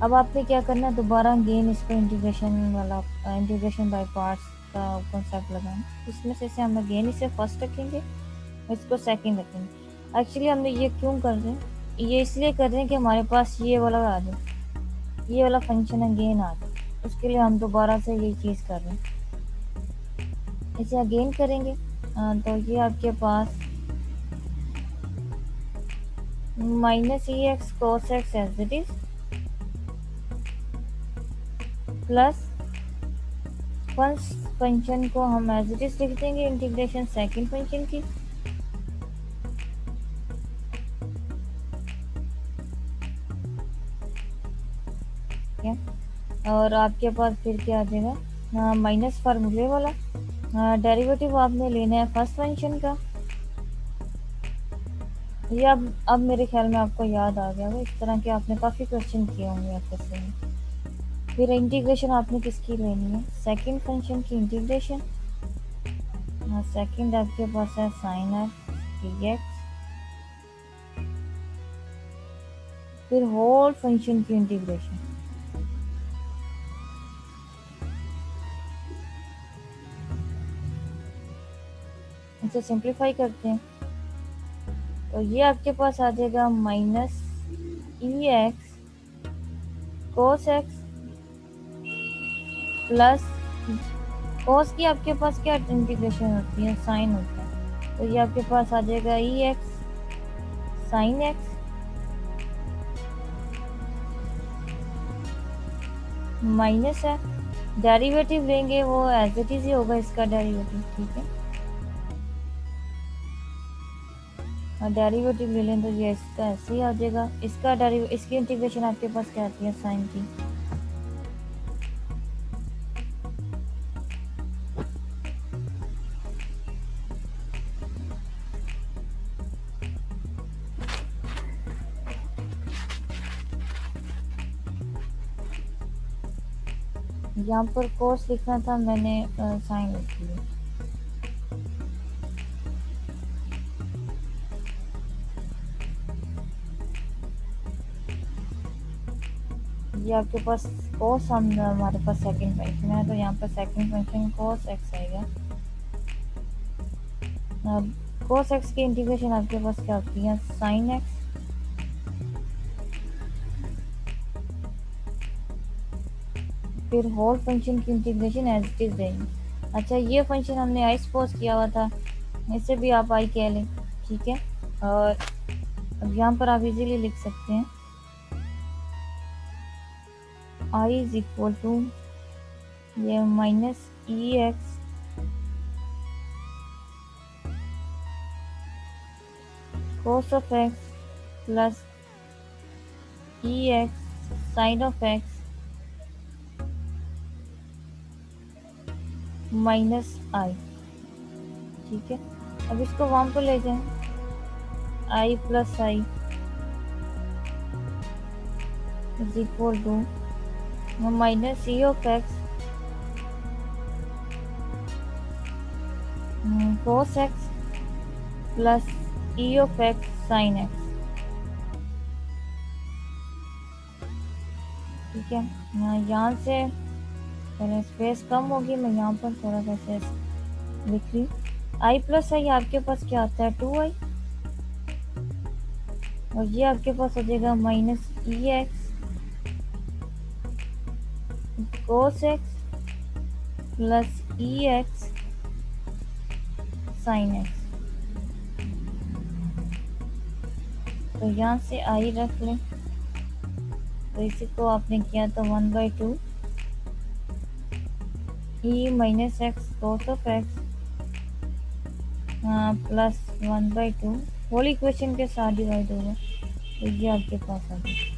S1: अब आपने क्या करना है, दोबारा अगेन इसको इंटीग्रेशन वाला इंटीग्रेशन बाय पार्ट्स का कॉन्सेप्ट लगाएं। इसमें से हम अगेन इसे फर्स्ट रखेंगे, इसको सेकंड रखेंगे। एक्चुअली हमने ये क्यों कर रहे हैं, ये इसलिए कर रहे हैं कि हमारे पास ये वाला आ जाए, ये वाला फंक्शन अगेन आ जाए, उसके लिए हम दोबारा से ये चीज़ कर रहे हैं। इसे अगेन करेंगे तो ये आपके पास minus e x cos x as it is plus first function को हम एज इट इज लिख देंगे इंटीग्रेशन सेकंड फंक्शन की, और आपके पास फिर क्या आ जाएगा, माइनस फार्मूले वाला डेरिवेटिव आपने लेना है फर्स्ट फंक्शन का। ये अब मेरे ख्याल में आपको याद आ गया होगा, इस तरह के आपने काफ़ी क्वेश्चन किए होंगे आपके से। फिर इंटीग्रेशन आपने किसकी लेनी है, सेकंड फंक्शन की इंटीग्रेशन, सेकंड आपके पास है साइन एक्स डी एक्स, फिर होल फंक्शन की इंटीग्रेशन, इसे सिंप्लीफाई करते हैं तो ये आपके पास आ जाएगा minus e x cos x plus cos की आपके पास क्या इंटीग्रेशन होती है, साइन होता है, तो ये आपके पास आ जाएगा ई एक्स साइन एक्स माइनस है, डेरिवेटिव लेंगे वो एज इट इज ही होगा इसका डेरिवेटिव, ठीक है, और डेरिवेटिव ले लें तो ये इसका ऐसे ही आ जाएगा, इसका इसकी इंटीग्रेशन आपके पास क्या आती है, साइन की, यहाँ पर कोस लिखना था, मैंने साइन लिख लिया। ये आपके पास कोस हमारे पास सेकंड फंक्शन है, तो यहाँ पर सेकंड फंक्शन कोस एक्स आएगा। कोस एक्स की इंटीग्रेशन आपके पास क्या होती है, साइन एक्स फिर होल फंक्शन की इंटीग्रेशन एज इट इज देंगे। अच्छा, ये फंक्शन हमने आई सपोज किया हुआ था, इसे भी आप आई कह लें, ठीक है, और अब यहाँ पर आप इजीली लिख सकते हैं आई इज इक्वल टू ये minus e x cos of x plus e x sine of x minus I, ठीक है। अब इसको वहाँ पर ले जाएं, I plus I is equal to minus e of x cos x plus e of x sine x, ठीक है। यहाँ से पहले स्पेस कम होगी, मैं यहाँ पर थोड़ा सा ऐसे लिख रही, आई प्लस आई आपके पास क्या आता है, 2i, और ये आपके पास हो जाएगा minus e x cos x plus e x sine x, तो यहाँ से आई रख लें, तो इसी को आपने किया तो 1/2 e minus x cos of x plus 1/2 whole equation के साथ डिवाइड होगा, तो ये आपके पास आ गया।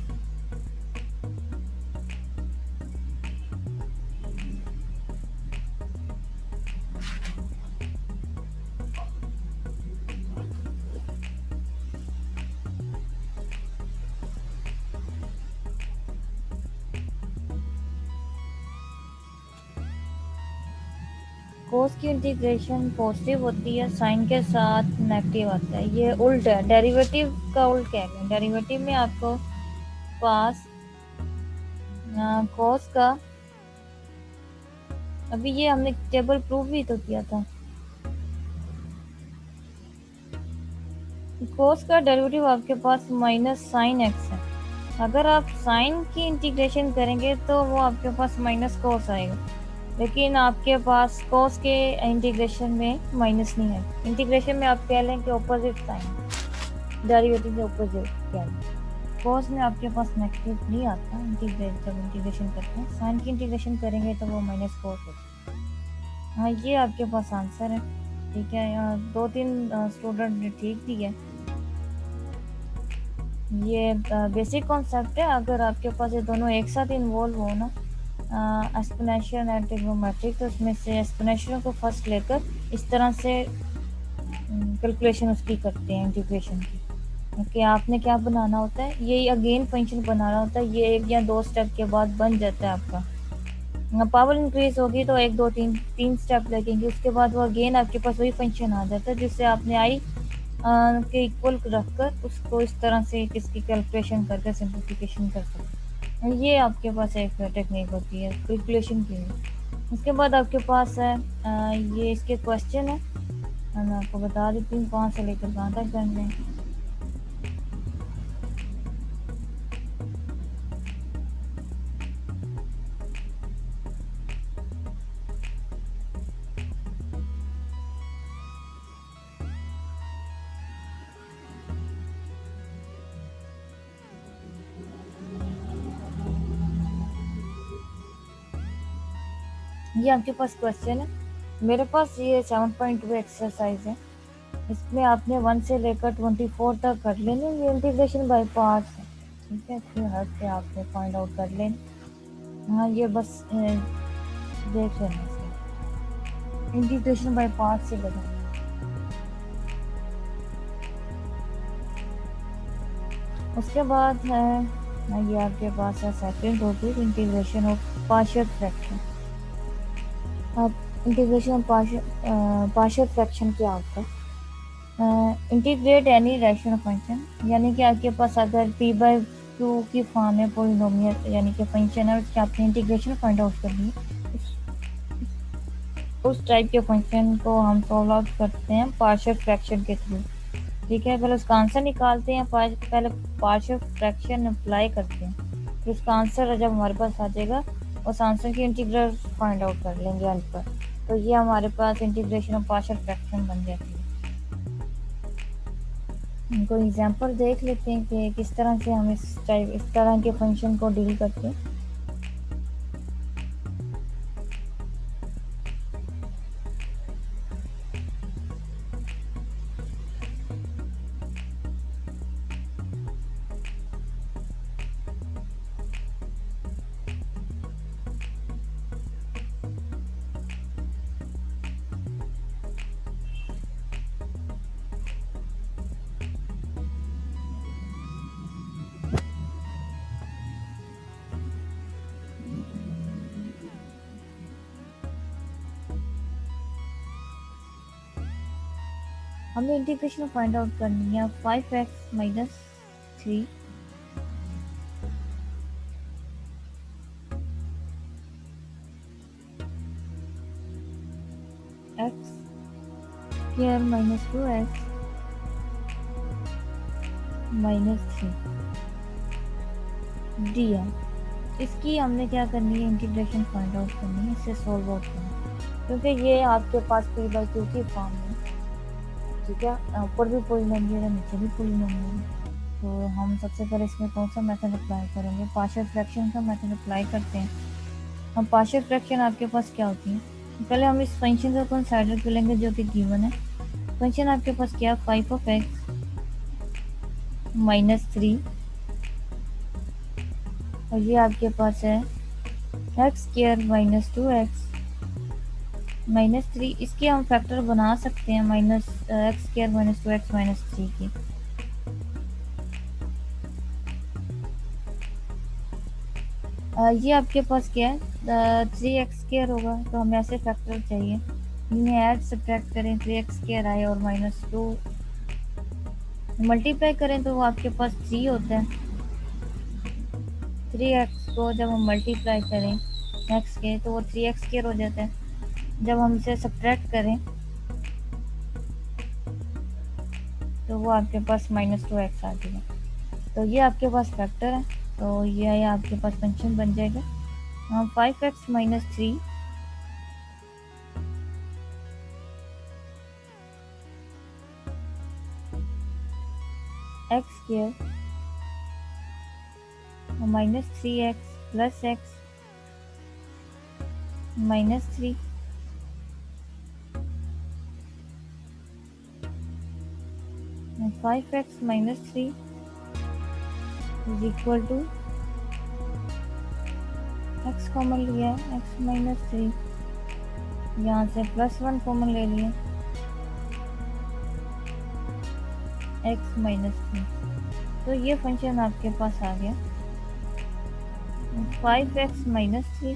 S1: कोस की इंटीग्रेशन पॉजिटिव होती है, साइन के साथ नेगेटिव आता है, ये उल्ट है। डेरिवेटिव का उल्ट कह रहे हैं। डेरिवेटिव में आपको पास कोस का, अभी ये हमने टेबल प्रूव भी तो किया था, कोस का डेरिवेटिव आपके पास माइनस साइन एक्स है। अगर आप साइन की इंटीग्रेशन करेंगे तो वो आपके पास माइनस कोस आएगा, लेकिन आपके पास कोस के इंटीग्रेशन में माइनस नहीं है। इंटीग्रेशन में आप कह लें कि ऑपोजिट साइन, डेरिवेटिव के ऑपोजिट क्या है। कोस में आपके पास नेगेटिव नहीं आता जब इंटीग्रेशन करते हैं। साइन की इंटीग्रेशन करेंगे तो वो माइनस कोस होता है। हाँ, ये आपके पास आंसर है। ठीक है, 2-3 स्टूडेंट ने ठीक दिया। ये बेसिक कॉन्सेप्ट है। अगर आपके पास ये दोनों एक साथ इन्वॉल्व हो ना, एक्सपोनेंशियल एंड ट्रिग्नोमेट्रिक, तो उसमें से एक्सपोनेंशियल को फर्स्ट लेकर इस तरह से कैलकुलेशन उसकी करते हैं इंटीग्रेशन की, कि आपने क्या बनाना होता है, ये अगेन फंक्शन बनाना होता है। ये 1 या 2 स्टेप के बाद बन जाता है आपका। पावर इंक्रीज होगी तो 1 2 3 स्टेप लगेंगे, उसके बाद वो अगेन आपके पास वही फंक्शन आ जाता है जिससे आपने आई के इक्वल रखकर उसको इस तरह से किसकी कैलकुलेशन करके सिंप्लीफिकेशन कर सकते हैं। ये आपके पास एक टेक्निक होती है कैलकुलेशन की। उसके बाद आपके पास है ये इसके क्वेश्चन है, मैं आपको बता देती हूँ कहाँ से लेकर कहाँ तक करने हैं। ये आपके पास क्वेश्चन है, मेरे पास ये 7.2 एक्सरसाइज है। इसमें आपने 1 से लेकर 24 तक कर लेने। ये इंटीग्रेशन बाय पार्ट्स है। ठीक है, फिर हट के आपने फाइंड आउट कर लेना। हाँ, ये बस देख लेना इसमें इंटीग्रेशन बाय पार्ट्स से बता। उसके बाद है ये आपके पास है second topic, integration of partial fraction. अब इंटीग्रेशन ऑफ पार्शियल फ्रैक्शन क्या होता है? इंटीग्रेट एनी रैशनल फंक्शन, यानी कि आपके पास अगर p/q की फॉर्म में पोलिनोमियल यानी कि फंक्शन है, उसके आपने इंटीग्रेशन फाइंड आउट करनी है। उस टाइप के फंक्शन को हम सॉल्व आउट करते हैं पार्शियल फ्रैक्शन के थ्रू। ठीक है, पहले उसका आंसर निकालते हैं, पहले पार्शियल फ्रैक्शन अप्लाई करते हैं, फिर उसका आंसर जब हमारे पास आ जाएगा उस आंसर की इंटीग्रल फाइंड आउट कर लेंगे एंड पर, तो ये हमारे पास इंटीग्रेशन ऑफ पार्शियल फ्रैक्शन बन जाती है। इनको एग्जांपल देख लेते हैं कि किस तरह से हम इस तरह के फंक्शन को डील करते हैं। हमें इंटीग्रेशन फाइंड आउट करनी है 5x minus 3 x square minus 2x minus 3 dm। इसकी हमने क्या करनी है, इंटीग्रेशन फाइंड आउट करनी है, इसे सॉल्व आउट करना है, क्योंकि ये आपके पास p/q की फॉर्म में। ठीक है, ऊपर भी पोलिनोमियल है, नीचे भी पोलिनोमियल है। तो हम सबसे पहले इसमें कौन सा मेथड अप्लाई करेंगे, पार्शियल फ्रैक्शन का मेथड अप्लाई करते हैं। हम पार्शियल फ्रैक्शन आपके पास क्या होती है, पहले हम इस फंक्शन को कंसिडर कर लेंगे जो कि गिवन है। फंक्शन आपके पास क्या, 5 माइनस 3, और ये आपके पास है एक्स स्क्वायर माइनस 2x-3। इसके हम फैक्टर बना सकते हैं minus x square minus 2x minus 3 की। ये आपके पास क्या है, 3x² होगा, तो हमें ऐसे फैक्टर चाहिए। इन्हें ऐड सब्ट्रैक्ट करें, 3x² आए और -2 मल्टीप्लाई करें तो वो आपके पास 3 होता है। 3x को जब हम मल्टीप्लाई करें x के तो वो 3x² हो जाता है। जब हम इसे सब्ट्रैक्ट करें तो वो आपके पास -2x आ जाएगा। तो ये आपके पास फैक्टर है, तो ये आपके पास फंक्शन बन जाएगा 5x minus 3 X square minus 3x plus x minus 3 5x minus 3 is equal to x common लिया है, x माइनस 3, यहाँ से +1 कॉमन ले लिए, x माइनस 3। तो ये फंक्शन आपके पास आ गया 5x minus 3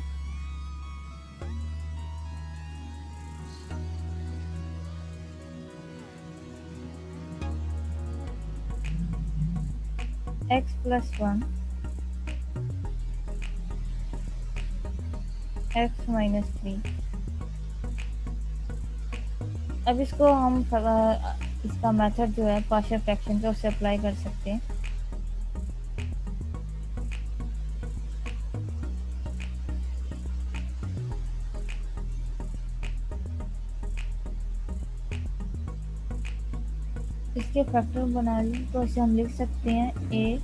S1: x plus 1 x minus 3। अब इसको हम इसका मेथड जो है पार्शियल फ्रैक्शन का, उससे अप्लाई कर सकते हैं। इसके फैक्टर बना लें तो इसे हम लिख सकते हैं a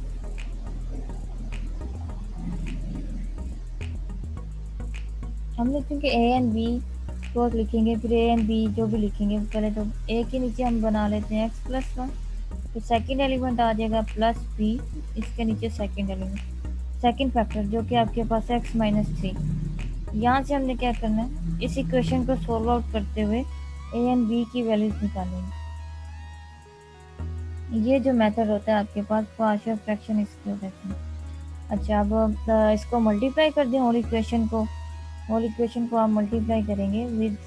S1: हम लिखेंगे a एंड b को लिखेंगे, फिर a एंड b जो भी लिखेंगे, पहले तो a के नीचे हम बना लेते हैं x प्लस 1, तो सेकेंड एलिमेंट आ जाएगा प्लस b, इसके नीचे सेकेंड एलिमेंट, सेकेंड फैक्टर जो कि आपके पास है x माइनस 3। यहाँ से हमने क्या करना है, इस इक्वेशन को सोल्व आउट करते हुए a एंड b की वैल्यूज निकालेंगे। ये जो मेथड होता है आपके पास पार्शियल फ्रैक्शन, इसको कहते हैं। अच्छा, अब इसको मल्टीप्लाई कर दें, होल इक्वेशन को आप मल्टीप्लाई करेंगे विद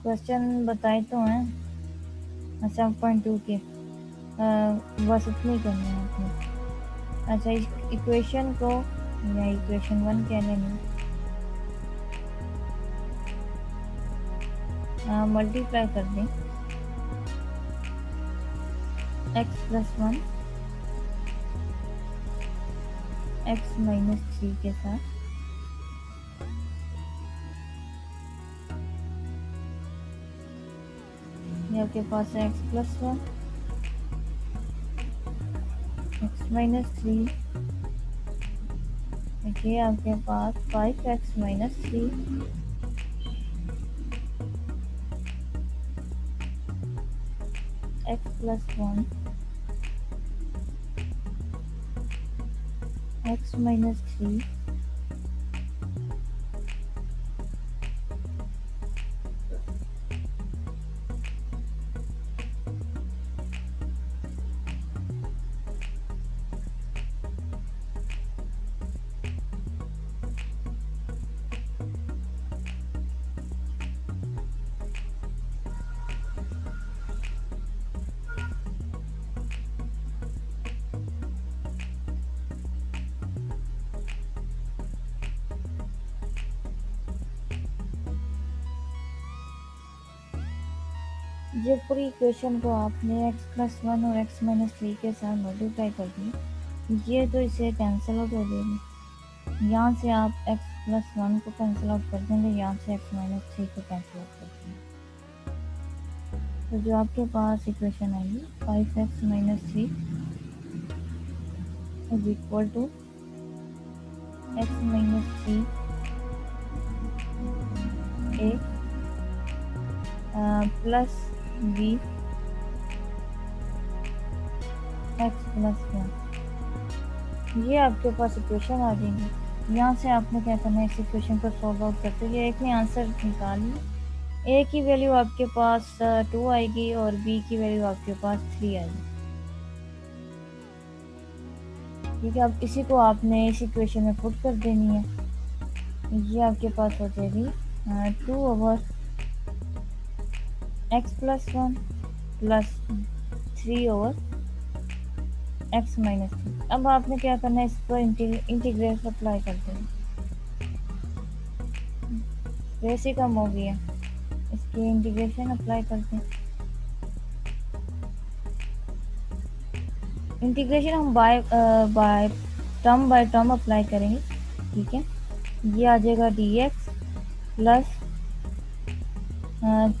S1: क्वेश्चन बताए तो हैं 7.2 के, बस इतनी करना है आपने। अच्छा, इस इक्वेशन को या इक्वेशन 1 कह लेंगे, मल्टीप्लाई कर दें x प्लस 1 x माइनस 3 के साथ, ये आपके पास है x प्लस 1 x माइनस 3, देखिए आपके पास 5x minus 3 x plus 1 x minus 3 ये पूरी इक्वेशन को आपने x प्लस 1 और x माइनस 3 के साथ मल्टीप्लाई कर दिया, ये तो इसे कैंसिल आउट हो जाएगी। यहाँ से आप x प्लस 1 को कैंसिल आउट कर देंगे, यहाँ से x माइनस 3 को कैंसिल आउट कर देंगे, तो जो आपके पास इक्वेशन आएगी 5x minus 3 is equal to X minus 3 A plus B X plus 1। ये आपके पास इक्वेशन आ जाएगी। यहाँ से आपने क्या करना है, इस इक्वेशन को सॉल्व आउट करते हुए एक ही आंसर निकालिए। ए की वैल्यू आपके पास 2 आएगी और बी की वैल्यू आपके पास 3 आएगी। ठीक है, अब इसी को आपने इस इक्वेशन में पुट कर देनी है। ये आपके पास हो जाएगी 2/x plus 1 plus 3/x minus 3। अब आपने क्या करना है, इस पर इंटीग्रेशन अप्लाई कर देना। वैसे कम हो गया, इसकी इंटीग्रेशन अप्लाई करते हैं। इंटीग्रेशन हम बाय टर्म अप्लाई करेंगे। ठीक है, ये आ जाएगा dx plus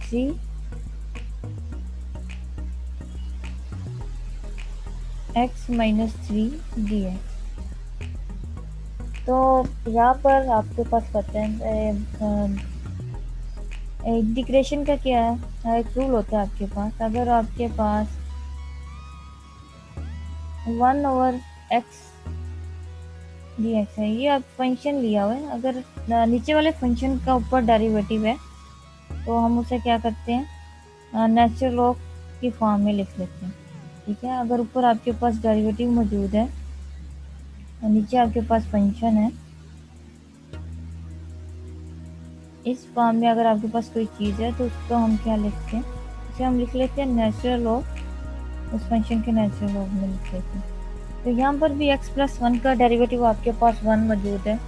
S1: 3 x minus 3 dx। तो यहाँ पर आपके पास पता है इंटीग्रेशन का क्या है, एक रूल होता है आपके पास। अगर आपके पास 1/x dx है, ये आप फंक्शन लिया हुआ है, अगर नीचे वाले फंक्शन का ऊपर डेरिवेटिव है तो हम उसे क्या करते हैं, नेचुरल लॉग की फॉर्म में लिख लेते हैं। ठीक है, अगर ऊपर आपके पास डेरिवेटिव मौजूद है और नीचे आपके पास फंक्शन है, इस फॉर्म में अगर आपके पास कोई चीज़ है तो उसको हम क्या लिखते हैं, इसे हम लिख लेते हैं नेचुरल लॉग, उस फंक्शन के नेचुरल लॉग में लिख लेते हैं। तो यहाँ पर भी x प्लस 1 का डेरिवेटिव आपके पास 1 मौजूद है,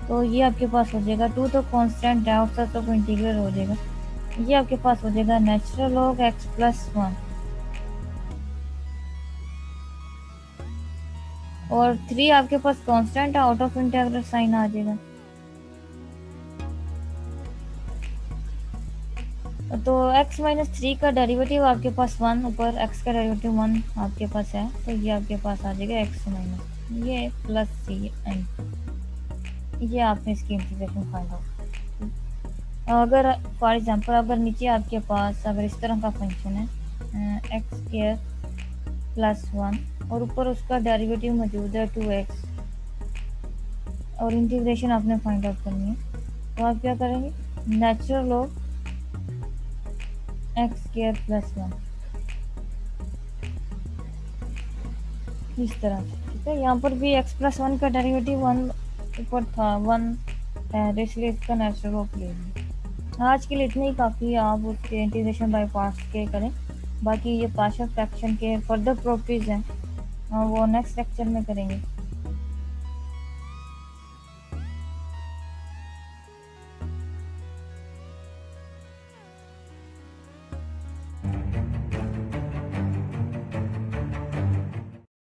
S1: तो ये आपके पास हो जाएगा 2 तो कांस्टेंट है, और तो इंटीग्रल हो जाएगा। ये आपके पास हो जाएगा नेचुरल लॉग x प्लस 1 और 3 आपके पास कांस्टेंट है, आउट ऑफ इंटीग्रल साइन आ जाएगा। तो x माइनस 3 का डेरिवेटिव आपके पास 1, ऊपर x का डेरिवेटिव 1 आपके पास है, तो ये आपके पास आ जाएगा x माइनस ये प्लस सी एन। ये आपने इसकी इंटीग्रेशन फाइंड आउट। अगर फॉर एग्जांपल अगर नीचे आपके पास अगर इस तरह का फंक्शन है एक्स स्क्वायर प्लस 1 और ऊपर उसका डेरिवेटिव मौजूद है 2x और इंटीग्रेशन आपने फाइंड आउट करनी है, तो आप क्या करेंगे, natural log x square plus 1 इस तरह से। ठीक है, यहाँ पर भी x प्लस 1 का डेरिवेटिव 1 ऊपर था 1 है, इसलिए इसका नेचुरल लॉग ले लिया। आज के लिए इतने ही काफ़ी है, आप उसके इंटीग्रेशन बाय पार्ट्स के करें। बाकी ये पार्शियल फ्रैक्शन के फर्दर प्रॉपर्टीज़ हैं वो नेक्स्ट लेक्चर में करेंगे।